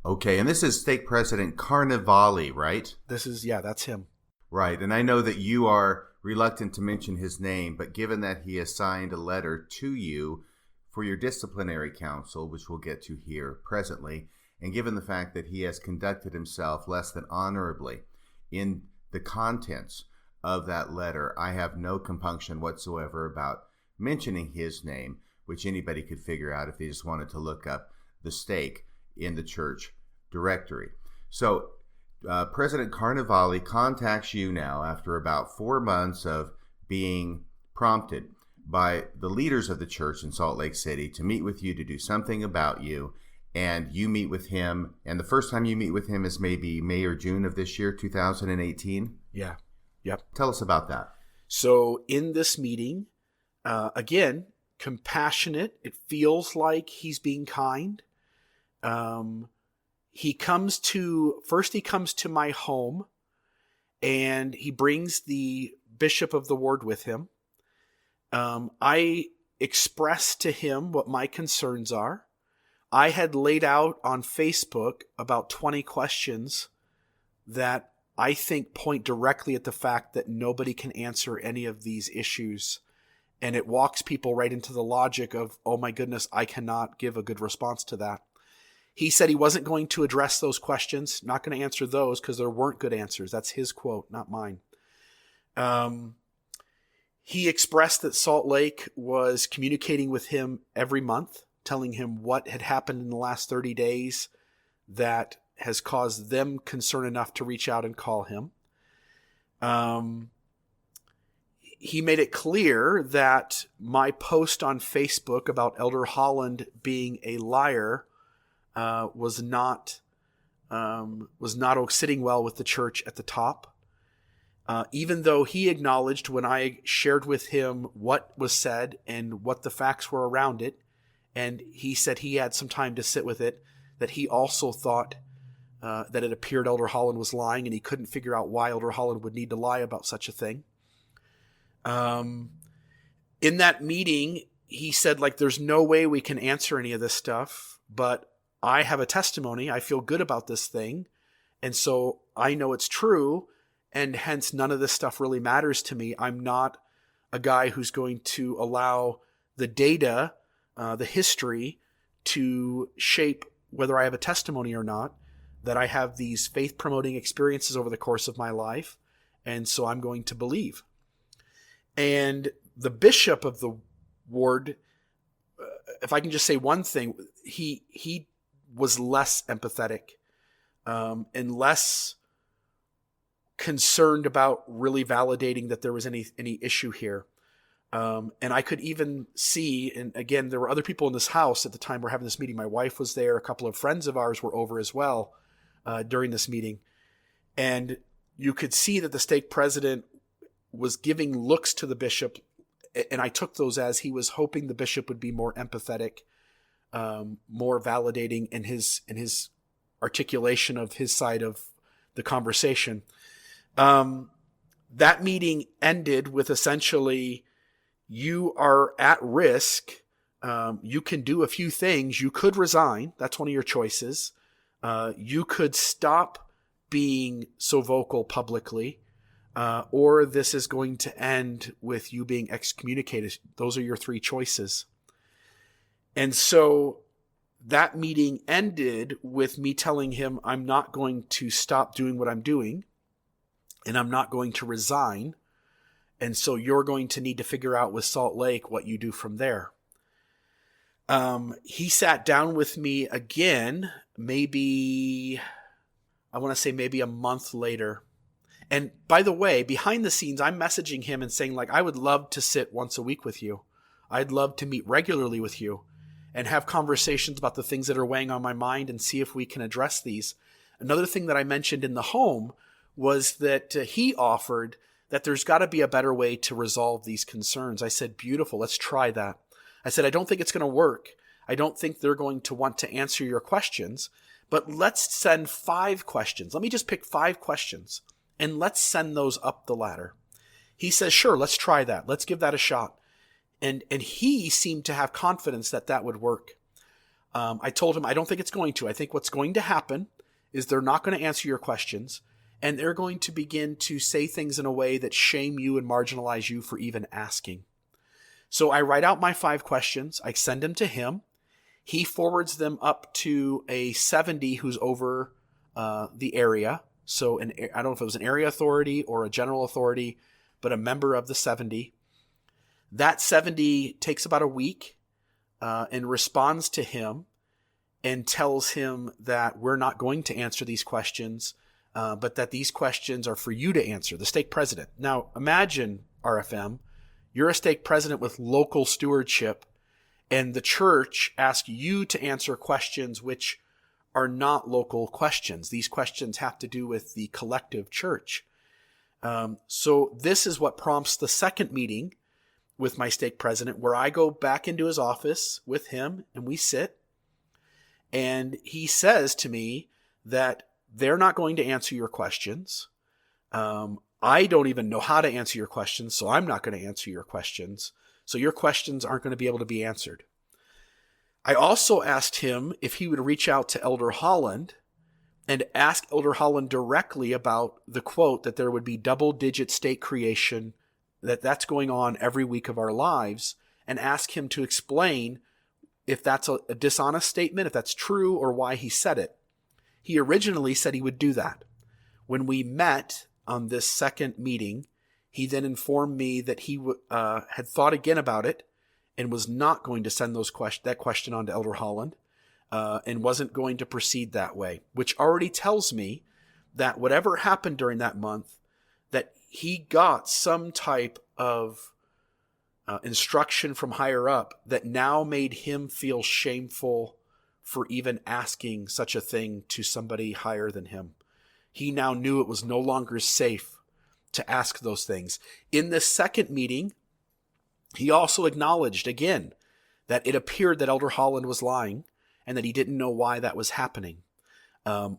Okay, and this is stake president Carnevale, right? That's him. Right, and I know that you are reluctant to mention his name, but given that he has signed a letter to you for your disciplinary council, which we'll get to here presently, and given the fact that he has conducted himself less than honorably in the contents of that letter, I have no compunction whatsoever about mentioning his name, which anybody could figure out if they just wanted to look up the stake in the church directory. So President Carnevale contacts you now after about 4 months of being prompted by the leaders of the church in Salt Lake City to meet with you to do something about you, and you meet with him, and the first time you meet with him is maybe May or June of this year, 2018? Yeah. Yep. Tell us about that. So in this meeting, again, compassionate. It feels like he's being kind. He comes to my home, and he brings the bishop of the ward with him. I express to him what my concerns are. I had laid out on Facebook about 20 questions that I think point directly at the fact that nobody can answer any of these issues. And it walks people right into the logic of, oh my goodness, I cannot give a good response to that. He said he wasn't going to address those questions, not going to answer those because there weren't good answers. That's his quote, not mine. He expressed that Salt Lake was communicating with him every month, telling him what had happened in the last 30 days that has caused them concern enough to reach out and call him. He made it clear that my post on Facebook about Elder Holland being a liar was not sitting well with the church at the top. Even though he acknowledged when I shared with him what was said and what the facts were around it, and he said he had some time to sit with it, that he also thought that it appeared Elder Holland was lying, and he couldn't figure out why Elder Holland would need to lie about such a thing. In that meeting, he said, there's no way we can answer any of this stuff, but I have a testimony. I feel good about this thing. And so I know it's true. And hence none of this stuff really matters to me. I'm not a guy who's going to allow the data, the history to shape whether I have a testimony or not, that I have these faith promoting experiences over the course of my life. And so I'm going to believe. And the bishop of the ward, if I can just say one thing, he was less empathetic and less concerned about really validating that there was any issue here. And I could even see, and again, there were other people in this house at the time we're having this meeting. My wife was there. A couple of friends of ours were over as well during this meeting. And you could see that the stake president was giving looks to the bishop, and I took those as he was hoping the bishop would be more empathetic, more validating in his articulation of his side of the conversation. That meeting ended with essentially, you are at risk. You can do a few things. You could resign. That's one of your choices. You could stop being so vocal publicly. Or this is going to end with you being excommunicated. Those are your three choices. And so that meeting ended with me telling him I'm not going to stop doing what I'm doing, and I'm not going to resign. And so you're going to need to figure out with Salt Lake what you do from there. He sat down with me again, maybe a month later. And by the way, behind the scenes, I'm messaging him and saying, I would love to sit once a week with you. I'd love to meet regularly with you and have conversations about the things that are weighing on my mind and see if we can address these. Another thing that I mentioned in the home was that he offered that there's got to be a better way to resolve these concerns. I said, beautiful, let's try that. I said, I don't think it's going to work. I don't think they're going to want to answer your questions, but let's send 5 questions. Let me just pick 5 questions and let's send those up the ladder. He says, sure, let's try that. Let's give that a shot. And he seemed to have confidence that that would work. I told him, I don't think it's going to. I think what's going to happen is they're not going to answer your questions, and they're going to begin to say things in a way that shame you and marginalize you for even asking. So I write out my 5 questions. I send them to him. He forwards them up to a 70 who's over the area. So I don't know if it was an area authority or a general authority, but a member of the 70. That 70 takes about a week and responds to him and tells him that we're not going to answer these questions, but that these questions are for you to answer, the stake president. Now, imagine, RFM, you're a stake president with local stewardship, and the church asks you to answer questions which are not local questions. These questions have to do with the collective church. So this is what prompts the second meeting with my stake president, where I go back into his office with him and we sit. And he says to me that they're not going to answer your questions. I don't even know how to answer your questions, so I'm not going to answer your questions. So your questions aren't going to be able to be answered. I also asked him if he would reach out to Elder Holland and ask Elder Holland directly about the quote that there would be double-digit stake creation, that's going on every week of our lives, and ask him to explain if that's a dishonest statement, if that's true, or why he said it. He originally said he would do that. When we met on this second meeting, he then informed me that he had thought again about it and was not going to send that question on to Elder Holland and wasn't going to proceed that way, which already tells me that whatever happened during that month, that he got some type of instruction from higher up that now made him feel shameful for even asking such a thing to somebody higher than him. He now knew it was no longer safe to ask those things. In this second meeting, he also acknowledged again that it appeared that Elder Holland was lying and that he didn't know why that was happening.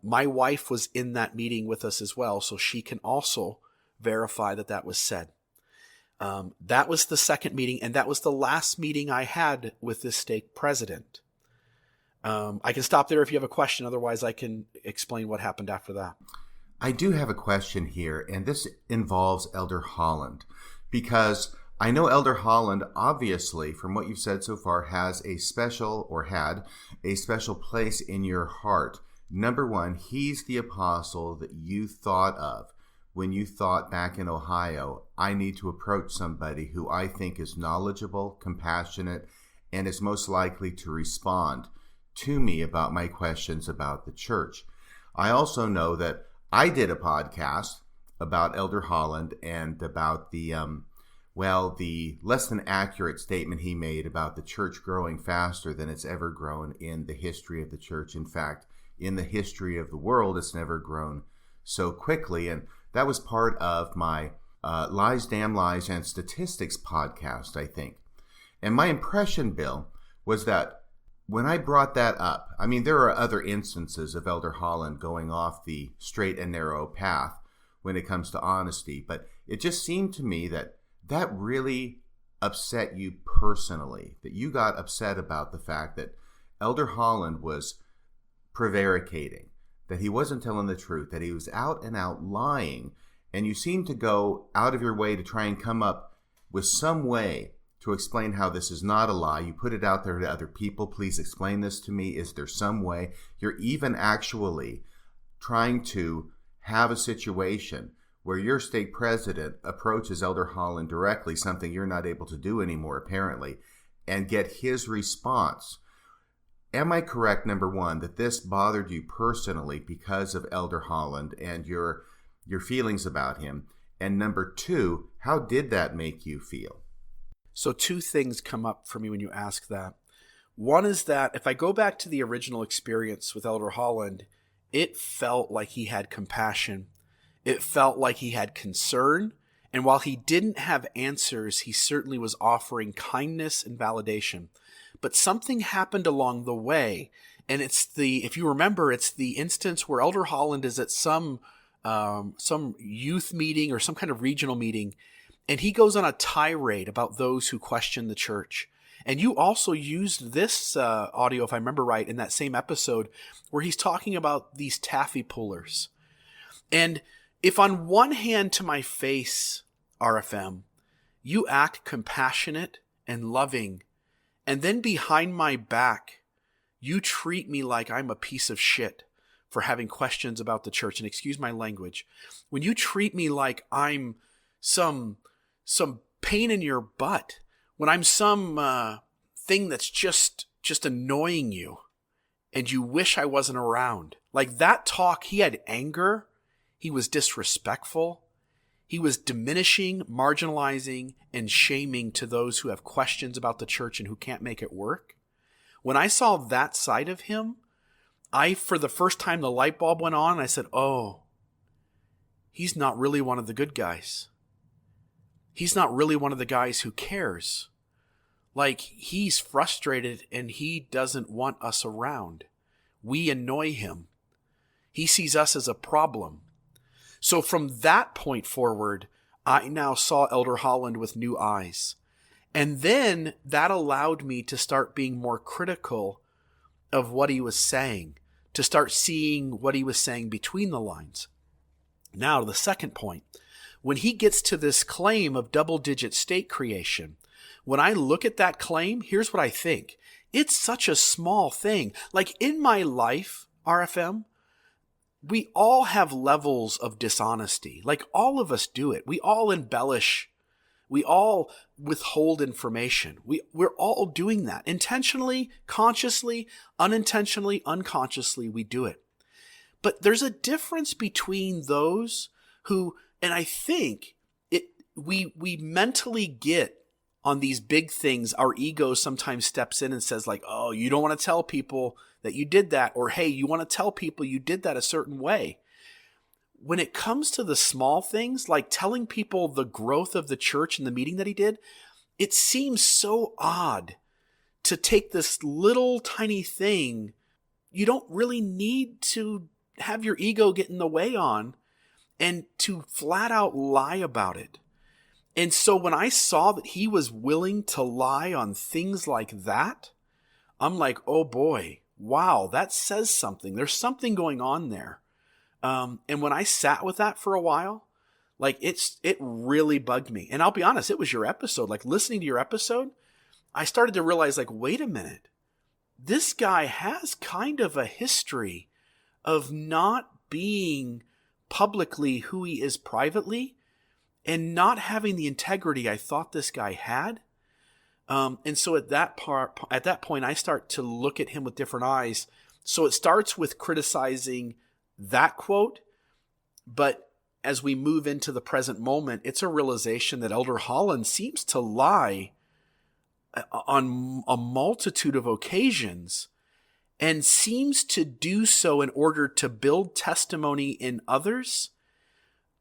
My wife was in that meeting with us as well, so she can also verify that that was said. That was the second meeting, and that was the last meeting I had with this stake president. I can stop there if you have a question. Otherwise, I can explain what happened after that. I do have a question here, and this involves Elder Holland, because I know Elder Holland, obviously, from what you've said so far, had a special place in your heart. Number one, he's the apostle that you thought of when you thought back in Ohio, I need to approach somebody who I think is knowledgeable, compassionate, and is most likely to respond to me about my questions about the church. I also know that I did a podcast about Elder Holland and about the less than accurate statement he made about the church growing faster than it's ever grown in the history of the church. In fact, in the history of the world, it's never grown so quickly. And that was part of my Lies, Damn Lies, and Statistics podcast, I think. And my impression, Bill, was that when I brought that up, I mean, there are other instances of Elder Holland going off the straight and narrow path when it comes to honesty, but it just seemed to me that that really upset you personally, that you got upset about the fact that Elder Holland was prevaricating, that he wasn't telling the truth, that he was out and out lying, and you seemed to go out of your way to try and come up with some way to explain how this is not a lie. You put it out there to other people. Please explain this to me. Is there some way? You're even actually trying to have a situation where your stake president approaches Elder Holland directly, something you're not able to do anymore, apparently, and get his response. Am I correct, number one, that this bothered you personally because of Elder Holland and your feelings about him? And number two, how did that make you feel? So 2 things come up for me when you ask that. One is that if I go back to the original experience with Elder Holland, it felt like he had compassion. It felt like he had concern, And while he didn't have answers, he certainly was offering kindness and validation. But something happened along the way. And if you remember, it's the instance where Elder Holland is at some youth meeting or some kind of regional meeting, and he goes on a tirade about those who question the church. And you also used this audio, if I remember right, in that same episode where he's talking about these taffy pullers. And if on one hand to my face, RFM, you act compassionate and loving, and then behind my back, you treat me like I'm a piece of shit for having questions about the church, and excuse my language, when you treat me like I'm some pain in your butt, when I'm some thing that's just annoying you and you wish I wasn't around. Like that talk, he had anger, he was disrespectful, he was diminishing, marginalizing, and shaming to those who have questions about the church and who can't make it work. When I saw that side of him, for the first time, the light bulb went on, and I said, oh, he's not really one of the good guys. He's not really one of the guys who cares. Like, he's frustrated and he doesn't want us around. We annoy him. He sees us as a problem. So from that point forward, I now saw Elder Holland with new eyes. And then that allowed me to start being more critical of what he was saying, to start seeing what he was saying between the lines. Now, the second point, when he gets to this claim of double-digit state creation, when I look at that claim, here's what I think. It's such a small thing. Like in my life, RFM, we all have levels of dishonesty. Like all of us do it. We all embellish. We all withhold information. We're all doing that. Intentionally, consciously, unintentionally, unconsciously, we do it. But there's a difference between those who, and I think we mentally get on these big things. Our ego sometimes steps in and says like, oh, you don't want to tell people that you did that. Or, hey, you want to tell people you did that a certain way. When it comes to the small things, like telling people the growth of the church and the meeting that he did, it seems so odd to take this little tiny thing you don't really need to have your ego get in the way on and to flat out lie about it. And so when I saw that he was willing to lie on things like that, I'm like, oh boy, wow, that says something. There's something going on there. And when I sat with that for a while, like it really bugged me. And I'll be honest, it was your episode. Like listening to your episode, I started to realize like, wait a minute, this guy has kind of a history of not being publicly who he is privately and not having the integrity I thought this guy had. And so at that point, I start to look at him with different eyes. So it starts with criticizing that quote, but as we move into the present moment, it's a realization that Elder Holland seems to lie on a multitude of occasions and seems to do so in order to build testimony in others,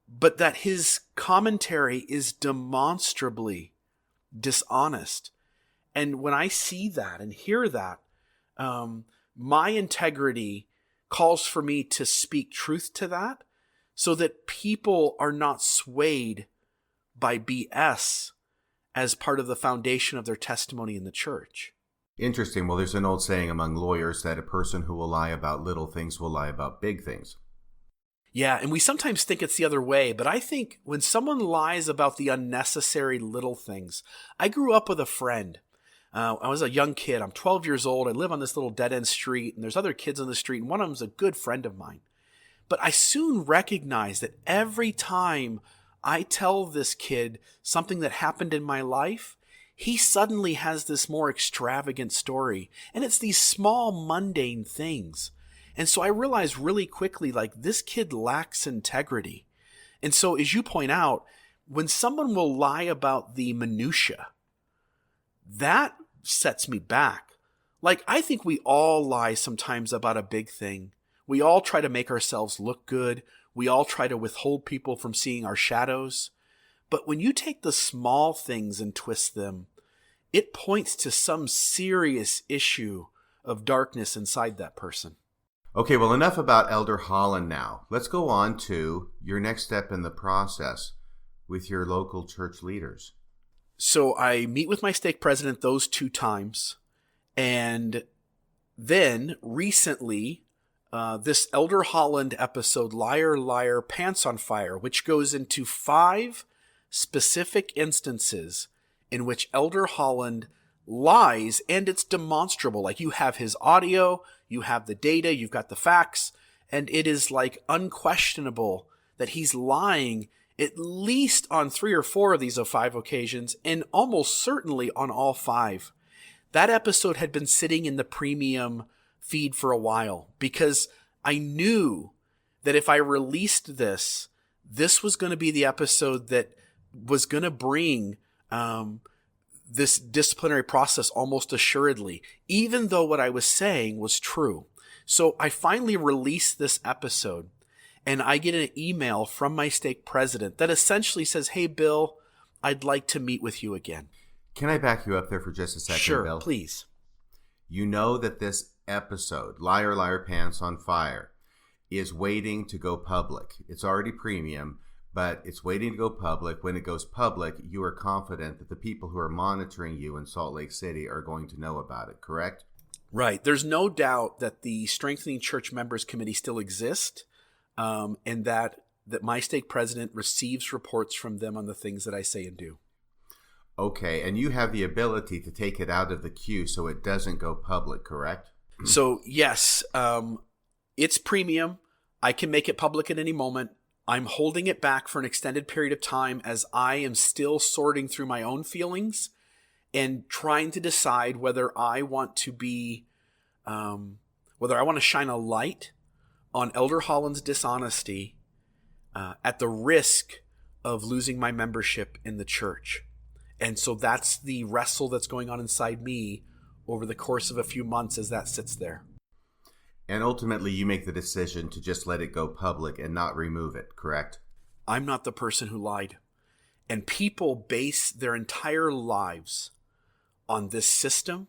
but that his commentary is demonstrably dishonest. And when I see that and hear that, my integrity calls for me to speak truth to that so that people are not swayed by BS as part of the foundation of their testimony in the church. Interesting. Well, there's an old saying among lawyers that a person who will lie about little things will lie about big things. Yeah, and we sometimes think it's the other way, but I think when someone lies about the unnecessary little things, I grew up with a friend. I was a young kid. I'm 12 years old. I live on this little dead-end street, and there's other kids on the street, and one of them's a good friend of mine. But I soon recognized that every time I tell this kid something that happened in my life, he suddenly has this more extravagant story. And it's these small, mundane things. And so I realized really quickly, like, this kid lacks integrity. And so, as you point out, when someone will lie about the minutia, that sets me back. Like, I think we all lie sometimes about a big thing. We all try to make ourselves look good. We all try to withhold people from seeing our shadows. But when you take the small things and twist them, it points to some serious issue of darkness inside that person. Okay, well, enough about Elder Holland now. Let's go on to your next step in the process with your local church leaders. So I meet with my stake president those 2 times. And then recently, this Elder Holland episode, Liar, Liar, Pants on Fire, which goes into 5 specific instances in which Elder Holland lies, and it's demonstrable. Like, you have his audio, you have the data, you've got the facts, and it is like unquestionable that he's lying at least on 3 or 4 of these 5 occasions, and almost certainly on all 5. That episode had been sitting in the premium feed for a while because I knew that if I released this was going to be the episode that was going to bring this disciplinary process almost assuredly, even though what I was saying was true. So I finally released this episode, and I get an email from my stake president that essentially says, "Hey, Bill, I'd like to meet with you again." Can I back you up there for just a second, Sure, Bill? please. You know that this episode, Liar, Liar, Pants on Fire, is waiting to go public. It's already premium, but it's waiting to go public. When it goes public, you are confident that the people who are monitoring you in Salt Lake City are going to know about it, correct? Right. There's no doubt that the Strengthening Church Members Committee still exists, and that my stake president receives reports from them on the things that I say and do. Okay, and you have the ability to take it out of the queue so it doesn't go public, correct? So, yes, it's premium. I can make it public at any moment. I'm holding it back for an extended period of time as I am still sorting through my own feelings and trying to decide whether I want to be, whether I want to shine a light on Elder Holland's dishonesty at the risk of losing my membership in the church. And so that's the wrestle that's going on inside me over the course of a few months as that sits there. And ultimately, you make the decision to just let it go public and not remove it, correct? I'm not the person who lied. And people base their entire lives on this system.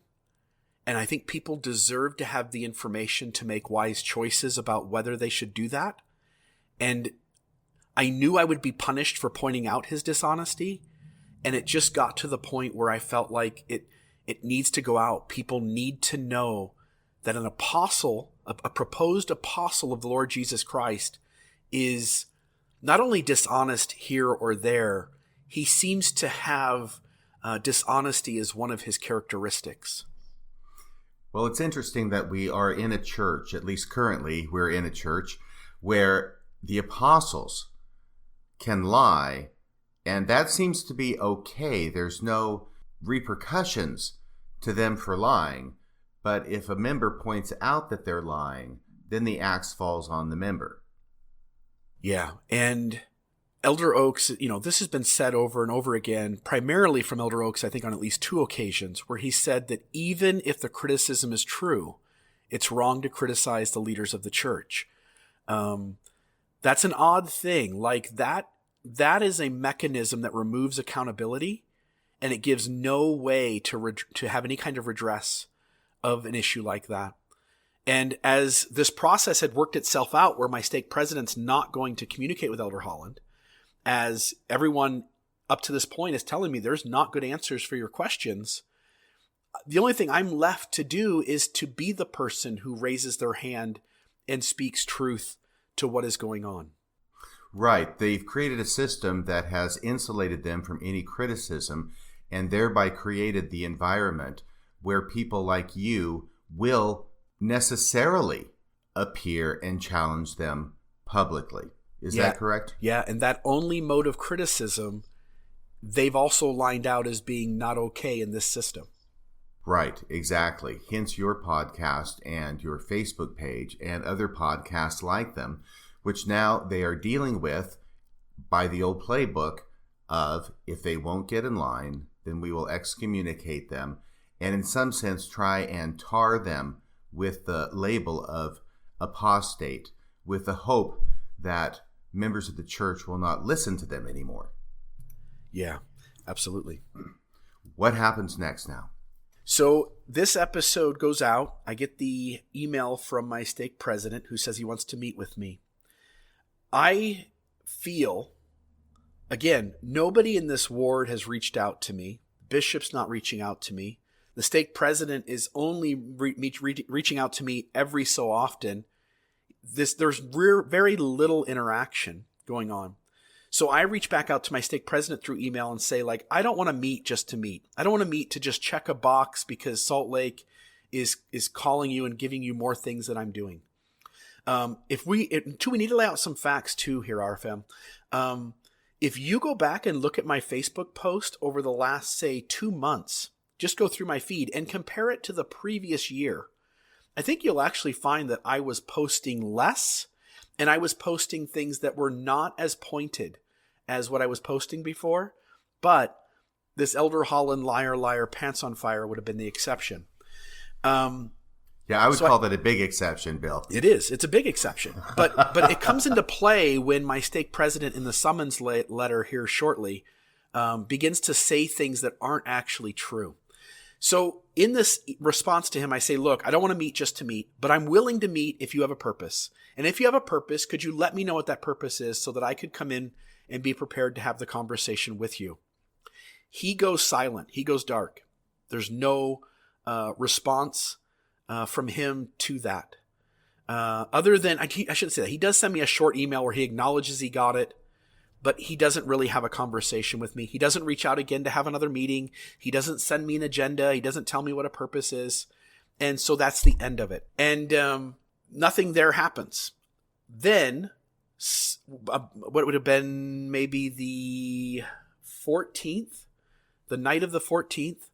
And I think people deserve to have the information to make wise choices about whether they should do that. And I knew I would be punished for pointing out his dishonesty. And it just got to the point where I felt like it needs to go out. People need to know that an apostle, a proposed apostle of the Lord Jesus Christ, is not only dishonest here or there, he seems to have dishonesty as one of his characteristics. Well, it's interesting that we are in a church, at least currently we're in a church, where the apostles can lie, and that seems to be okay. There's no repercussions to them for lying. But if a member points out that they're lying, then the axe falls on the member. Yeah, and Elder Oaks, this has been said over and over again, primarily from Elder Oaks, I think on at least 2 occasions, where he said that even if the criticism is true, it's wrong to criticize the leaders of the church. That's an odd thing. Like that is a mechanism that removes accountability, and it gives no way to have any kind of redress of an issue like that. And as this process had worked itself out, where my stake president's not going to communicate with Elder Holland, as everyone up to this point is telling me there's not good answers for your questions, the only thing I'm left to do is to be the person who raises their hand and speaks truth to what is going on. Right. They've created a system that has insulated them from any criticism and thereby created the environment where people like you will necessarily appear and challenge them publicly. Is that correct? Yeah, and that only mode of criticism, they've also lined out as being not okay in this system. Right, exactly. Hence your podcast and your Facebook page and other podcasts like them, which now they are dealing with by the old playbook of if they won't get in line, then we will excommunicate them and in some sense try and tar them with the label of apostate, with the hope that members of the church will not listen to them anymore. Yeah, absolutely. What happens next now? So this episode goes out. I get the email from my stake president who says he wants to meet with me. I feel, again, nobody in this ward has reached out to me. Bishop's not reaching out to me. The stake president is only reaching out to me every so often. There's very little interaction going on. So I reach back out to my stake president through email and say, like, I don't want to meet just to meet. I don't want to meet to just check a box because Salt Lake is calling you and giving you more things that I'm doing. We need to lay out some facts too here, RFM. If you go back and look at my Facebook post over the last, say, 2 months, just go through my feed and compare it to the previous year, I think you'll actually find that I was posting less and I was posting things that were not as pointed as what I was posting before. But this Elder Holland liar, liar, pants on fire would have been the exception. Yeah, I would call that a big exception, Bill. It is. It's a big exception. But it comes into play when my stake president in the summons letter here shortly begins to say things that aren't actually true. So in this response to him, I say, look, I don't want to meet just to meet, but I'm willing to meet if you have a purpose. And if you have a purpose, could you let me know what that purpose is so that I could come in and be prepared to have the conversation with you? He goes silent. He goes dark. There's no response from him to that. Other than, I shouldn't say that. He does send me a short email where he acknowledges he got it, but he doesn't really have a conversation with me. He doesn't reach out again to have another meeting. He doesn't send me an agenda. He doesn't tell me what a purpose is. And so that's the end of it. And nothing there happens. Then, what would have been maybe the 14th, the night of the 14th,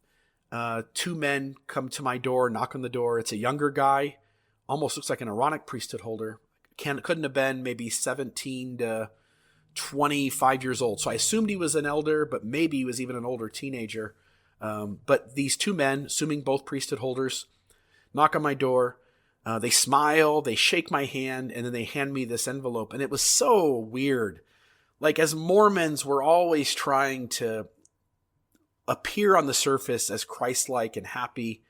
2 men come to my door, knock on the door. It's a younger guy, almost looks like an Aaronic priesthood holder. Couldn't have been maybe 17 to 25 years old. So I assumed he was an elder, but maybe he was even an older teenager. But these 2 men, assuming both priesthood holders, knock on my door. They smile, they shake my hand, and then they hand me this envelope. And it was so weird. Like, as Mormons, we're always trying to appear on the surface as Christ-like and happy.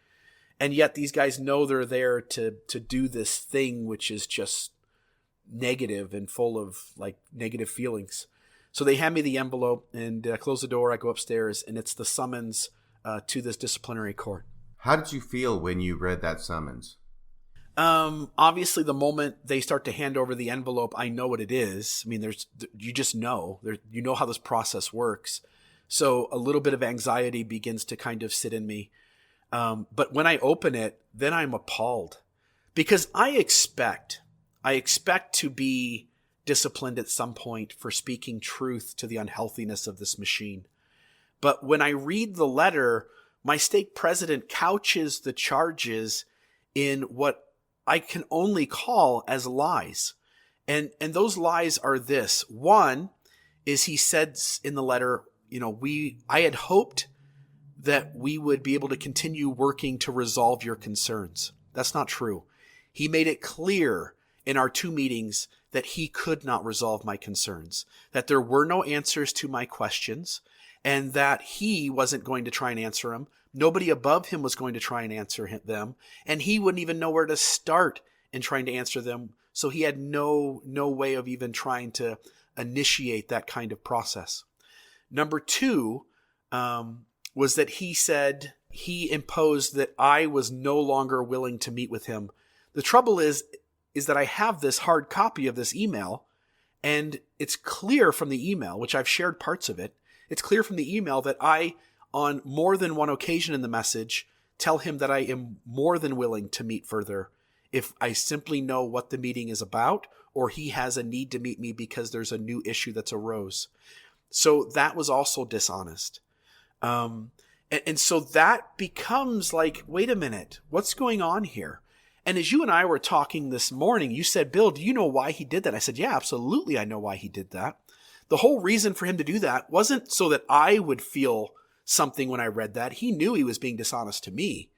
And yet these guys know they're there to do this thing, which is just negative and full of like negative feelings. So they hand me the envelope and close the door. I go upstairs and it's the summons to this disciplinary court. How did you feel when you read that summons? Obviously the moment they start to hand over the envelope, I know what it is. I mean, you just know, you know how this process works. So a little bit of anxiety begins to kind of sit in me. But when I open it, then I'm appalled because I expect to be disciplined at some point for speaking truth to the unhealthiness of this machine. But when I read the letter, my stake president couches the charges in what I can only call as lies. And those lies are this. One is he said in the letter, I had hoped that we would be able to continue working to resolve your concerns. That's not true. He made it clear in our 2 meetings that he could not resolve my concerns, that there were no answers to my questions, and that he wasn't going to try and answer them. Nobody above him was going to try and answer them, and he wouldn't even know where to start in trying to answer them. So he had no way of even trying to initiate that kind of process. Number 2 was that he said he imposed that I was no longer willing to meet with him. The trouble is that I have this hard copy of this email, and it's clear from the email, which I've shared parts of it, it's clear from the email that I, on more than one occasion in the message, tell him that I am more than willing to meet further if I simply know what the meeting is about, or he has a need to meet me because there's a new issue that's arose. So that was also dishonest. And so that becomes like, wait a minute, what's going on here? And as you and I were talking this morning, you said, Bill, do you know why he did that? I said, yeah, absolutely. I know why he did that. The whole reason for him to do that wasn't so that I would feel something when I read that. He knew he was being dishonest to me,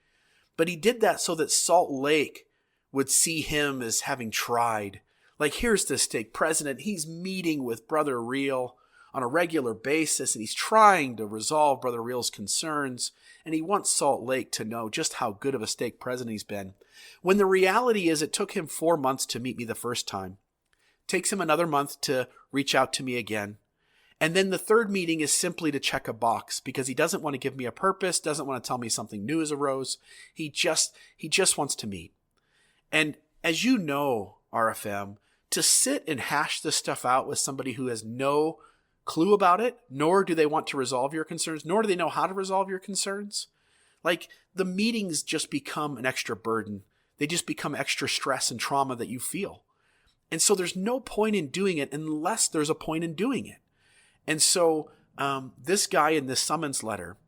but he did that so that Salt Lake would see him as having tried. Like, here's the stake president. He's meeting with Brother Real on a regular basis, and he's trying to resolve Brother Real's concerns, and he wants Salt Lake to know just how good of a stake president he's been. When the reality is it took him 4 months to meet me the first time. Takes him another month to reach out to me again. And then the third meeting is simply to check a box because he doesn't want to give me a purpose, doesn't want to tell me something new has arose. He just wants to meet. And as you know, RFM, to sit and hash this stuff out with somebody who has no clue about it, nor do they want to resolve your concerns, nor do they know how to resolve your concerns, like the meetings just become an extra burden. They just become extra stress and trauma that you feel. And so there's no point in doing it unless there's a point in doing it. And so this guy in this summons letter,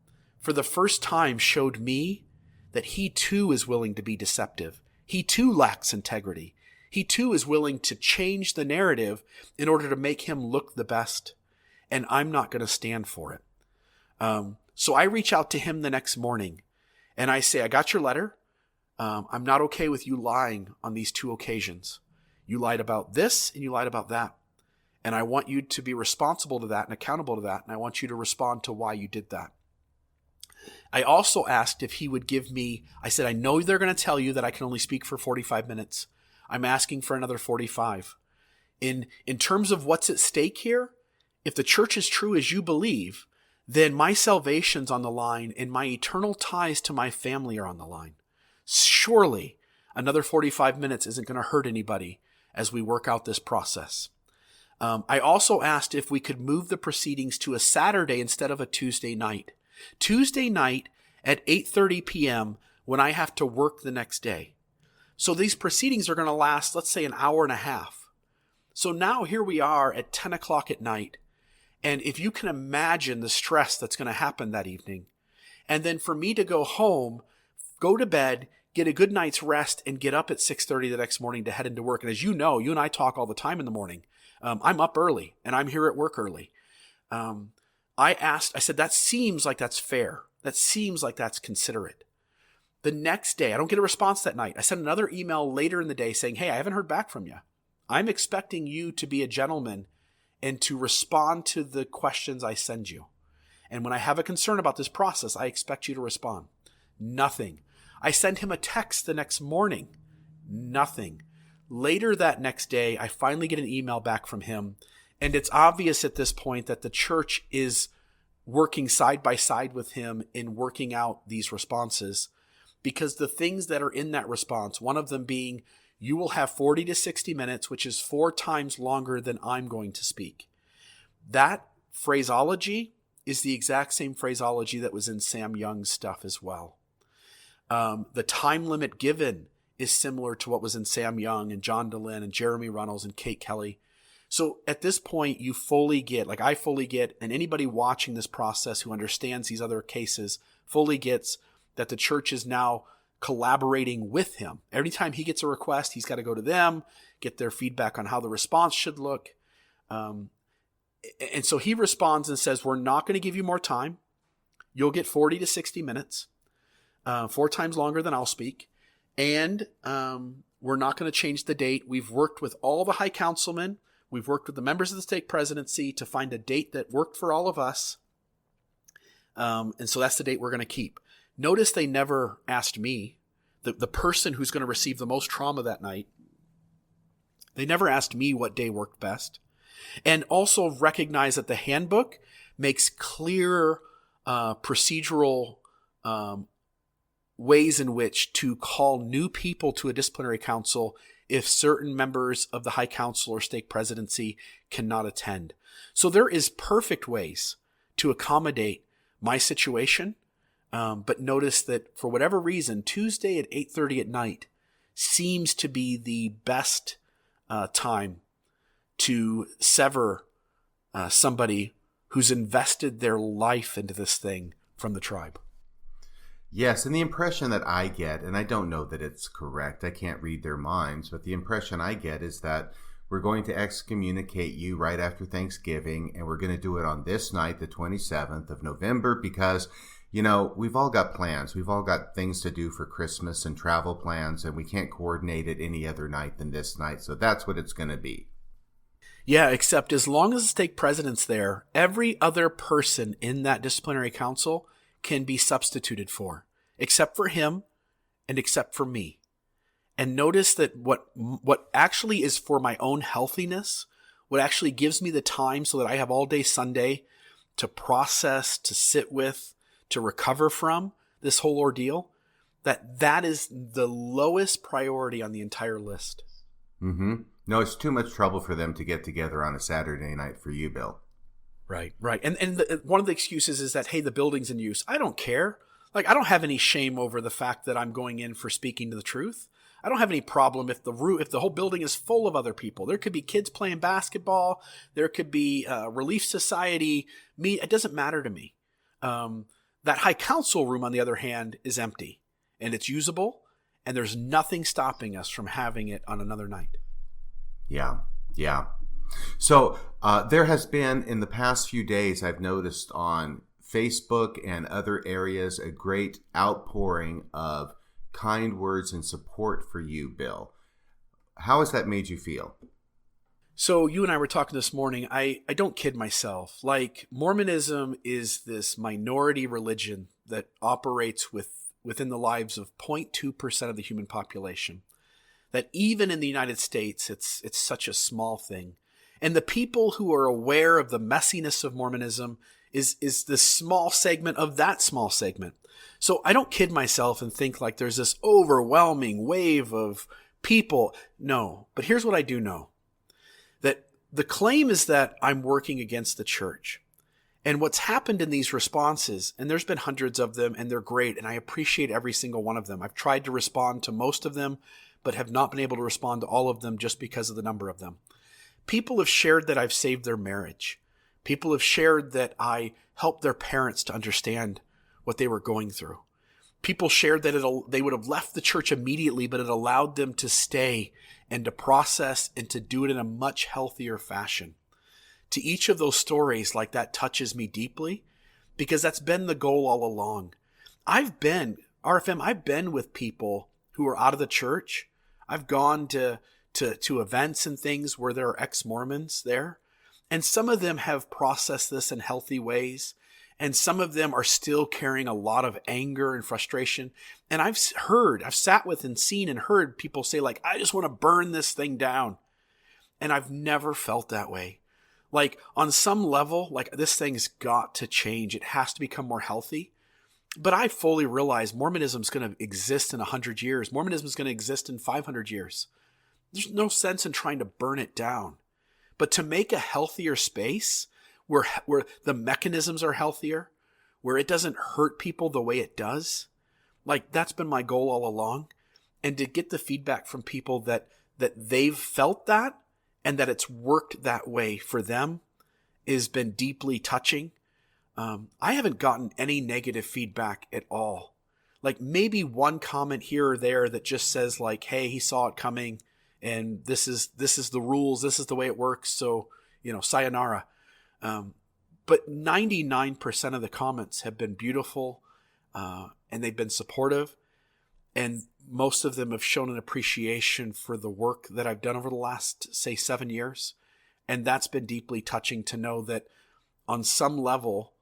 for the first time, showed me that he too is willing to be deceptive. He too lacks integrity. He too is willing to change the narrative in order to make him look the best. And I'm not going to stand for it. So I reach out to him the next morning and I say, I got your letter. I'm not okay with you lying on these 2 occasions. You lied about this and you lied about that. And I want you to be responsible to that and accountable to that. And I want you to respond to why you did that. I also asked if he would give me, I said, I know they're going to tell you that I can only speak for 45 minutes. I'm asking for another 45. In terms of what's at stake here, if the church is true as you believe, then my salvation's on the line and my eternal ties to my family are on the line. Surely another 45 minutes isn't going to hurt anybody as we work out this process. I also asked if we could move the proceedings to a Saturday instead of a Tuesday night. Tuesday night at 8:30 p.m. when I have to work the next day. So these proceedings are going to last, let's say, an hour and a half. So now here we are at 10 o'clock at night. And if you can imagine the stress that's going to happen that evening. And then for me to go home, go to bed, get a good night's rest, and get up at 6:30 the next morning to head into work. And as you know, you and I talk all the time in the morning. I'm up early and I'm here at work early. I said, that seems like that's fair. That seems like that's considerate. The next day, I don't get a response that night. I sent another email later in the day saying, hey, I haven't heard back from you. I'm expecting you to be a gentleman and to respond to the questions I send you. And when I have a concern about this process, I expect you to respond. Nothing. I send him a text the next morning. Nothing. Later that next day, I finally get an email back from him. And it's obvious at this point that the church is working side by side with him in working out these responses. Because the things that are in that response, one of them being, you will have 40 to 60 minutes, which is 4 times longer than I'm going to speak. That phraseology is the exact same phraseology that was in Sam Young's stuff as well. The time limit given is similar to what was in Sam Young and John DeLynn and Jeremy Runnels and Kate Kelly. So at this point, you fully get, like I fully get, and anybody watching this process who understands these other cases fully gets that the church is now collaborating with him. Every time he gets a request, he's got to go to them, get their feedback on how the response should look. And so he responds and says, we're not going to give you more time. You'll get 40 to 60 minutes, 4 times longer than I'll speak. And we're not going to change the date. We've worked with all the high councilmen. We've worked with the members of the stake presidency to find a date that worked for all of us. And so that's the date we're going to keep. Notice they never asked me, the person who's going to receive the most trauma that night. They never asked me what day worked best. And also recognize that the handbook makes clear procedural ways in which to call new people to a disciplinary council if certain members of the high council or stake presidency cannot attend. So there is perfect ways to accommodate my situation. But notice that for whatever reason, Tuesday at 8:30 at night seems to be the best time to sever somebody who's invested their life into this thing from the tribe. Yes, and the impression that I get, and I don't know that it's correct, I can't read their minds, but the impression I get is that we're going to excommunicate you right after Thanksgiving, and we're going to do it on this night, the 27th of November, because, you know, we've all got plans. We've all got things to do for Christmas and travel plans, and we can't coordinate it any other night than this night, so that's what it's going to be. Yeah, except as long as the stake president's there, every other person in that disciplinary council can be substituted for, except for him and except for me. And notice that what actually is for my own healthiness, what actually gives me the time so that I have all day Sunday to process, to sit with, to recover from this whole ordeal, that is the lowest priority on the entire list. Mm-hmm. No, it's too much trouble for them to get together on a Saturday night for you, Bill. Right. And one of the excuses is that, hey, the building's in use. I don't care. Like, I don't have any shame over the fact that I'm going in for speaking to the truth. I don't have any problem if the whole building is full of other people. There could be kids playing basketball. There could be Relief Society. It doesn't matter to me. That high council room, on the other hand, is empty. And it's usable. And there's nothing stopping us from having it on another night. Yeah. So there has been, in the past few days, I've noticed on Facebook and other areas, a great outpouring of kind words and support for you, Bill. How has that made you feel? So you and I were talking this morning. I don't kid myself. Like, Mormonism is this minority religion that operates within the lives of 0.2% of the human population. That even in the United States, it's such a small thing. And the people who are aware of the messiness of Mormonism is this small segment of that small segment. So I don't kid myself and think like there's this overwhelming wave of people. No, but here's what I do know. That the claim is that I'm working against the church. And what's happened in these responses, and there's been hundreds of them, and they're great, and I appreciate every single one of them. I've tried to respond to most of them, but have not been able to respond to all of them just because of the number of them. People have shared that I've saved their marriage. People have shared that I helped their parents to understand what they were going through. People shared that they would have left the church immediately, but it allowed them to stay and to process and to do it in a much healthier fashion. To each of those stories, like, that touches me deeply, because that's been the goal all along. I've been with people who are out of the church. I've gone to events and things where there are ex-Mormons there. And some of them have processed this in healthy ways. And some of them are still carrying a lot of anger and frustration. And I've sat with and seen and heard people say, like, I just want to burn this thing down. And I've never felt that way. Like, on some level, like, this thing's got to change. It has to become more healthy. But I fully realize Mormonism is going to exist in 100 years. Mormonism is going to exist in 500 years. There's no sense in trying to burn it down. But to make a healthier space where the mechanisms are healthier, where it doesn't hurt people the way it does, like, that's been my goal all along. And to get the feedback from people that they've felt that and that it's worked that way for them has been deeply touching. I haven't gotten any negative feedback at all. Like, maybe one comment here or there that just says, like, hey, he saw it coming and this is the rules. This is the way it works. So, sayonara. But 99% of the comments have been beautiful, and they've been supportive. And most of them have shown an appreciation for the work that I've done over the last, say, 7 years. And that's been deeply touching to know that on some level,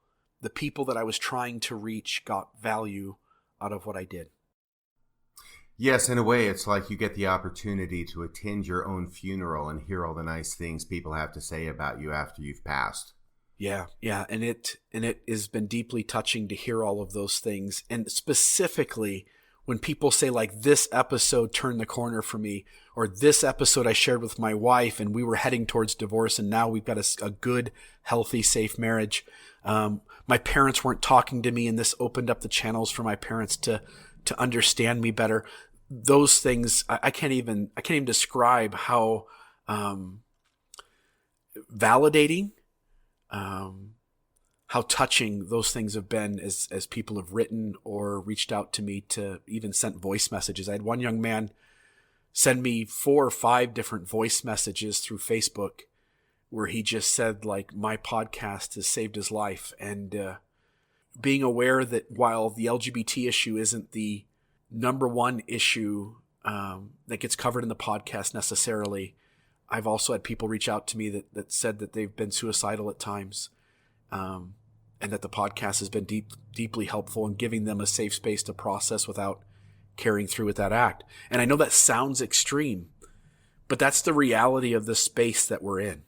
the people that I was trying to reach got value out of what I did. Yes, in a way, it's like you get the opportunity to attend your own funeral and hear all the nice things people have to say about you after you've passed. Yeah. And it has been deeply touching to hear all of those things. And specifically when people say, like, this episode turned the corner for me, or this episode I shared with my wife and we were heading towards divorce and now we've got a good, healthy, safe marriage. My parents weren't talking to me and this opened up the channels for my parents to understand me better. Those things, I can't even describe how validating, how touching those things have been as people have written or reached out to me, to even sent voice messages. I had one young man send me 4 or 5 different voice messages through Facebook where he just said, like, my podcast has saved his life. And being aware that while the LGBT issue isn't the number one issue that gets covered in the podcast necessarily, I've also had people reach out to me that said that they've been suicidal at times, and that the podcast has been deeply helpful in giving them a safe space to process without carrying through with that act. And I know that sounds extreme, but that's the reality of the space that we're in.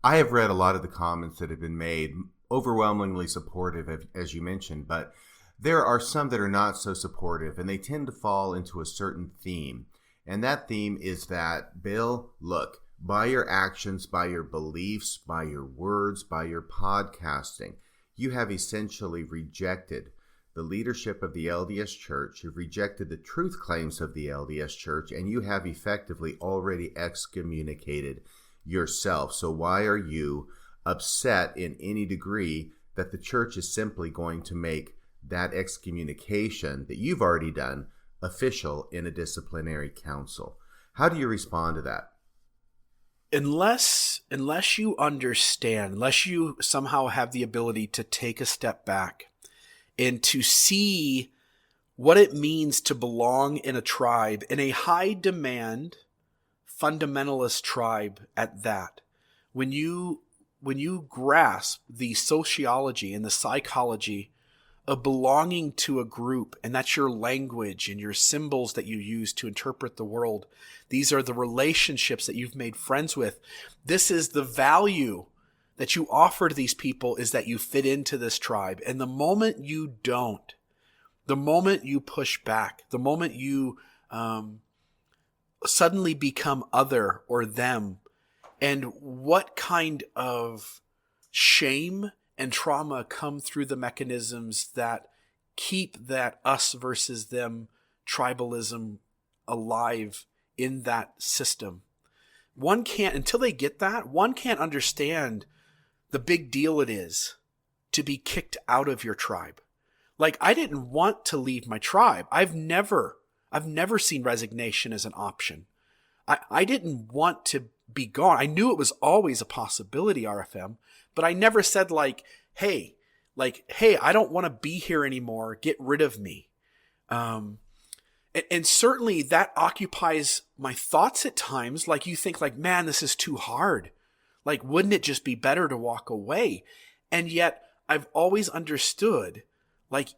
I have read a lot of the comments that have been made, overwhelmingly supportive, as you mentioned, but there are some that are not so supportive, and they tend to fall into a certain theme. And that theme is that, Bill, look, by your actions, by your beliefs, by your words, by your podcasting, you have essentially rejected the leadership of the LDS Church, you've rejected the truth claims of the LDS Church, and you have effectively already excommunicated yourself. So why are you upset in any degree that the church is simply going to make that excommunication that you've already done official in a disciplinary council? How do you respond to that? Unless you understand, unless you somehow have the ability to take a step back and to see what it means to belong in a tribe, in a high demand fundamentalist tribe at that, when you grasp the sociology and the psychology of belonging to a group, and that's your language and your symbols that you use to interpret the world. These are the relationships that you've made friends with. This is the value that you offer to these people, is that you fit into this tribe. And the moment you don't, the moment you push back, the moment you suddenly become other or them, and what kind of shame and trauma come through the mechanisms that keep that us versus them tribalism alive in that system. One can't, until they get that, one can't understand the big deal it is to be kicked out of your tribe. Like, I didn't want to leave my tribe. I've never seen resignation as an option. I didn't want to be gone. I knew it was always a possibility, RFM, but I never said hey, I don't want to be here anymore. Get rid of me. And certainly that occupies my thoughts at times. Like, you think man, this is too hard. Like, wouldn't it just be better to walk away? And yet I've always understood,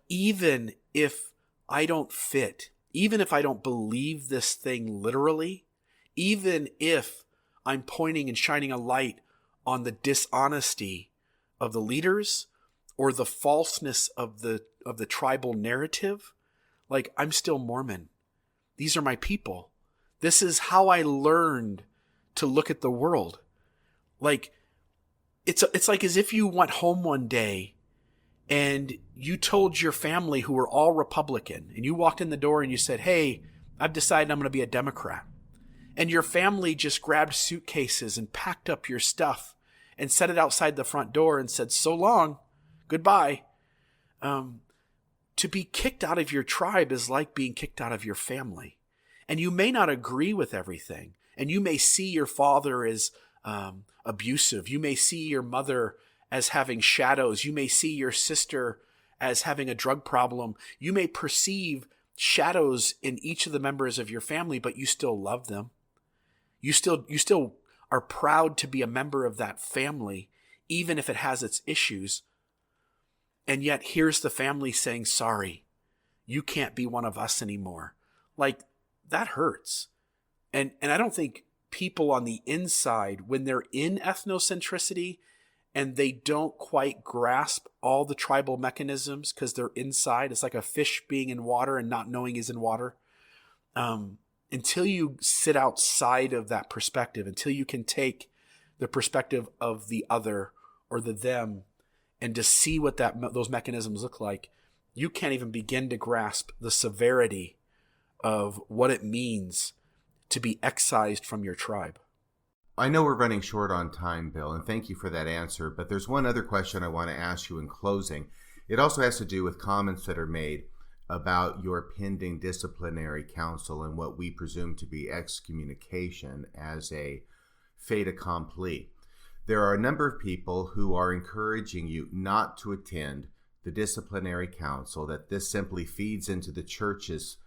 even if I don't fit, even if I don't believe this thing literally, even if I'm pointing and shining a light on the dishonesty of the leaders or the falseness of the tribal narrative, I'm still Mormon. These are my people. This is how I learned to look at the world. It's like as if you went home one day and you told your family, who were all Republican, and you walked in the door and you said, "Hey, I've decided I'm going to be a Democrat." And your family just grabbed suitcases and packed up your stuff and set it outside the front door and said, "So long, goodbye." To be kicked out of your tribe is like being kicked out of your family. And you may not agree with everything. And you may see your father as abusive. You may see your mother as having shadows. You may see your sister as having a drug problem. You may perceive shadows in each of the members of your family, but you still love them. You still are proud to be a member of that family, even if it has its issues. And yet here's the family saying, "Sorry, you can't be one of us anymore." That hurts. And I don't think people on the inside, when they're in ethnocentricity and they don't quite grasp all the tribal mechanisms because they're inside, it's like a fish being in water and not knowing he's in water. Until you sit outside of that perspective, until you can take the perspective of the other or the them and to see what those mechanisms look like, you can't even begin to grasp the severity of what it means to be excised from your tribe. I know we're running short on time, Bill, and thank you for that answer, but there's one other question I want to ask you in closing. It also has to do with comments that are made about your pending disciplinary council and what we presume to be excommunication as a fait accompli. There are a number of people who are encouraging you not to attend the disciplinary council, that this simply feeds into the church's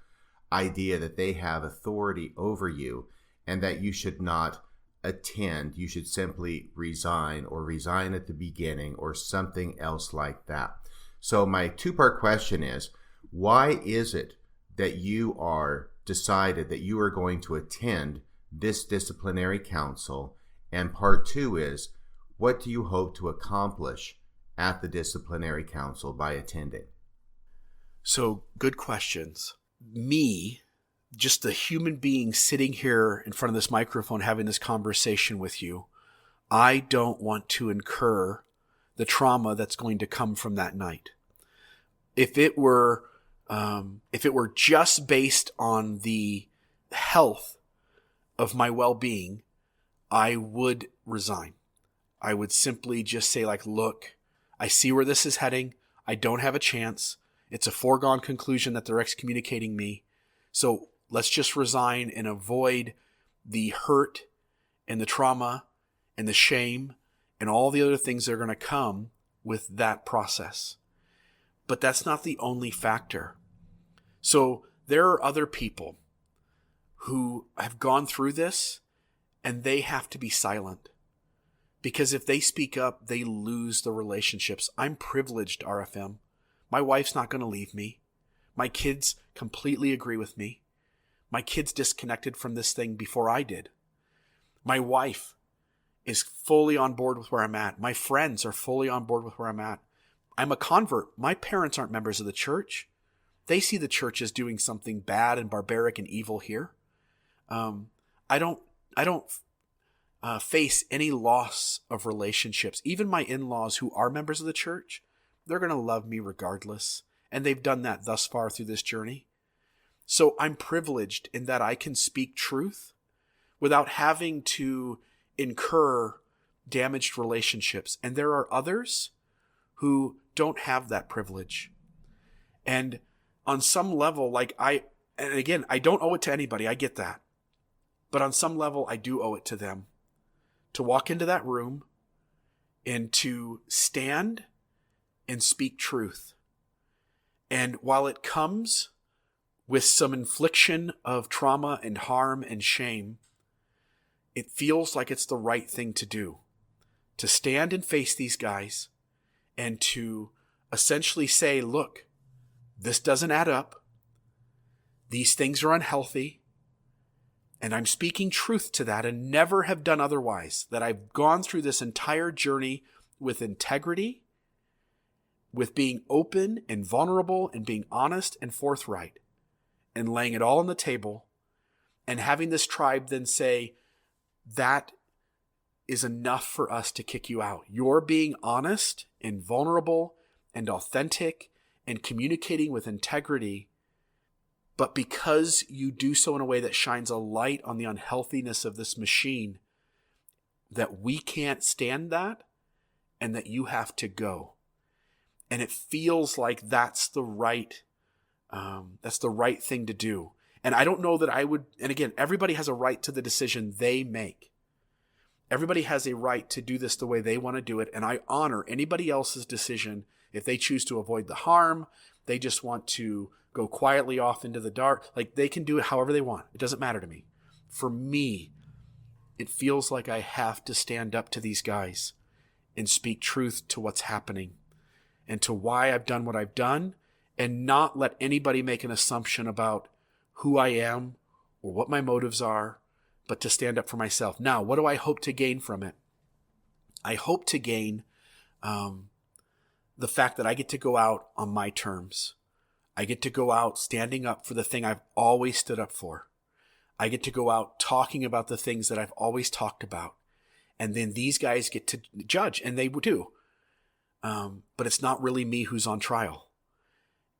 idea that they have authority over you and that you should not attend, you should simply resign or resign at the beginning or something else like that. So my two-part question is, why is it that you are decided that you are going to attend this disciplinary council? And part two is, what do you hope to accomplish at the disciplinary council by attending? So, good questions. Me, just a human being sitting here in front of this microphone having this conversation with you, I don't want to incur the trauma that's going to come from that night. If it were just based on the health of my well-being, I would resign. I would simply just say, like, look, I see where this is heading. I don't have a chance. It's a foregone conclusion that they're excommunicating me. So let's just resign and avoid the hurt and the trauma and the shame and all the other things that are going to come with that process. But that's not the only factor. So there are other people who have gone through this and they have to be silent. Because if they speak up, they lose the relationships. I'm privileged, RFM. My wife's not going to leave me. My kids completely agree with me. My kids disconnected from this thing before I did. My wife is fully on board with where I'm at. My friends are fully on board with where I'm at. I'm a convert. My parents aren't members of the church. They see the church as doing something bad and barbaric and evil here. I don't face any loss of relationships. Even my in-laws who are members of the church, they're going to love me regardless. And they've done that thus far through this journey. So I'm privileged in that I can speak truth without having to incur damaged relationships. And there are others who don't have that privilege. And on some level, and again, I don't owe it to anybody. I get that. But on some level, I do owe it to them to walk into that room and to stand and speak truth. And while it comes with some infliction of trauma and harm and shame, it feels like it's the right thing to do. To stand and face these guys and to essentially say, look, this doesn't add up. These things are unhealthy. And I'm speaking truth to that and never have done otherwise. That I've gone through this entire journey with integrity, with being open and vulnerable and being honest and forthright and laying it all on the table and having this tribe then say, that is enough for us to kick you out. You're being honest and vulnerable and authentic and communicating with integrity. But because you do so in a way that shines a light on the unhealthiness of this machine, that we can't stand that and that you have to go. And it feels like that's the right thing to do. And I don't know that I would, and again, everybody has a right to the decision they make. Everybody has a right to do this the way they want to do it. And I honor anybody else's decision if they choose to avoid the harm, they just want to go quietly off into the dark. Like, they can do it however they want. It doesn't matter to me. For me, it feels like I have to stand up to these guys and speak truth to what's happening and to why I've done what I've done, and not let anybody make an assumption about who I am or what my motives are, but to stand up for myself. Now, what do I hope to gain from it? I hope to gain the fact that I get to go out on my terms. I get to go out standing up for the thing I've always stood up for. I get to go out talking about the things that I've always talked about. And then these guys get to judge, and they do. But it's not really me who's on trial.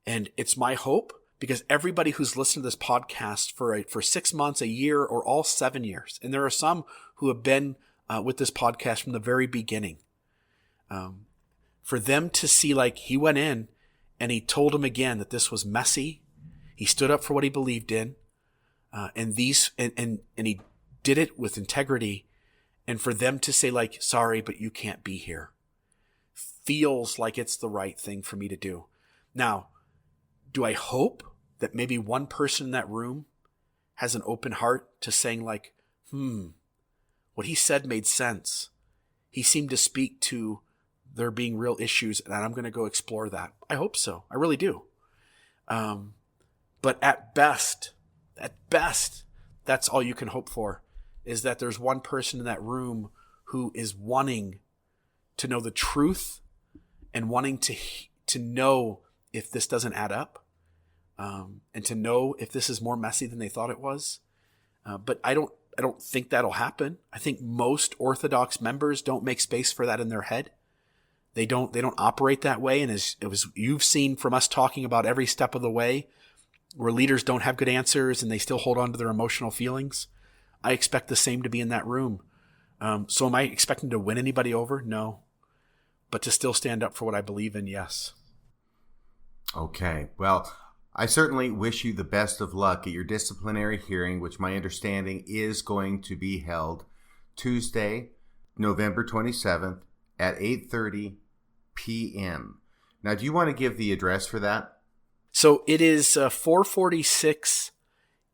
And it's my hope, because everybody who's listened to this podcast for 6 months, a year, or all 7 years, and there are some who have been with this podcast from the very beginning, for them to see, like, he went in and he told them again that this was messy. He stood up for what he believed in, and he did it with integrity. And for them to say, like, sorry, but you can't be here, feels like it's the right thing for me to do. Now, do I hope that maybe one person in that room has an open heart to saying, like, what what he said made sense. He seemed to speak to there being real issues, and I'm going to go explore that. I hope so. I really do. But at best, that's all you can hope for, is that there's one person in that room who is wanting to know the truth and wanting to know if this doesn't add up, and to know if this is more messy than they thought it was. But I don't think that'll happen. I think most Orthodox members don't make space for that in their head. They don't operate that way. And as you've seen from us talking about every step of the way, where leaders don't have good answers and they still hold on to their emotional feelings, I expect the same to be in that room. So am I expecting to win anybody over? No. But to still stand up for what I believe in, yes. Okay. Well, I certainly wish you the best of luck at your disciplinary hearing, which my understanding is going to be held Tuesday, November 27th at 8:30 p.m. Now, do you want to give the address for that? So it is 446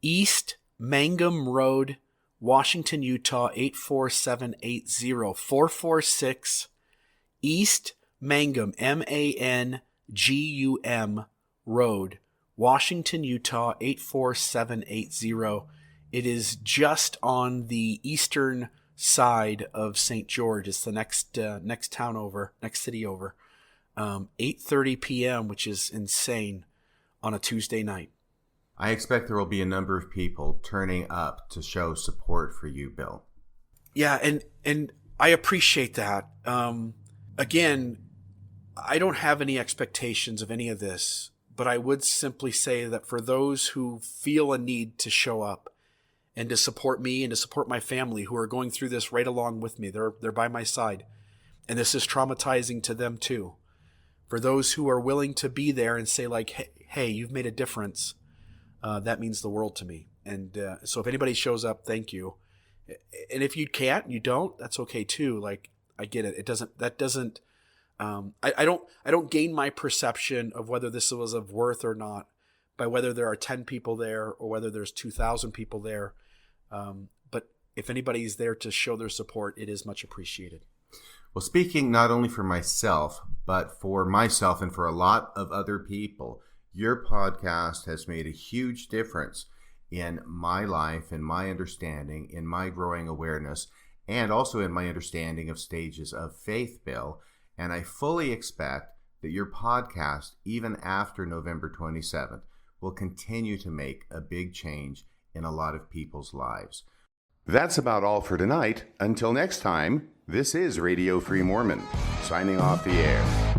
East Mangum Road, Washington, Utah, 84780. 446 East Mangum, Mangum Road, Washington, Utah, 84780. It is just on the eastern side of St. George. It's the next town over, next city over. 8:30 p.m., which is insane on a Tuesday night. I expect there will be a number of people turning up to show support for you, Bill. Yeah, and I appreciate that. Again, I don't have any expectations of any of this, but I would simply say that for those who feel a need to show up and to support me and to support my family who are going through this right along with me, they're by my side, and this is traumatizing to them too. For those who are willing to be there and say like, hey, you've made a difference, that means the world to me. And so if anybody shows up, thank you. And if you can't, you don't, that's okay too. Like, I get it. I don't gain my perception of whether this was of worth or not by whether there are 10 people there or whether there's 2,000 people there. But if anybody's there to show their support, it is much appreciated. Well, speaking not only for myself, but for myself and for a lot of other people, your podcast has made a huge difference in my life, in my understanding, in my growing awareness, and also in my understanding of stages of faith, Bill. And I fully expect that your podcast, even after November 27th, will continue to make a big change in a lot of people's lives. That's about all for tonight. Until next time, this is Radio Free Mormon, signing off the air.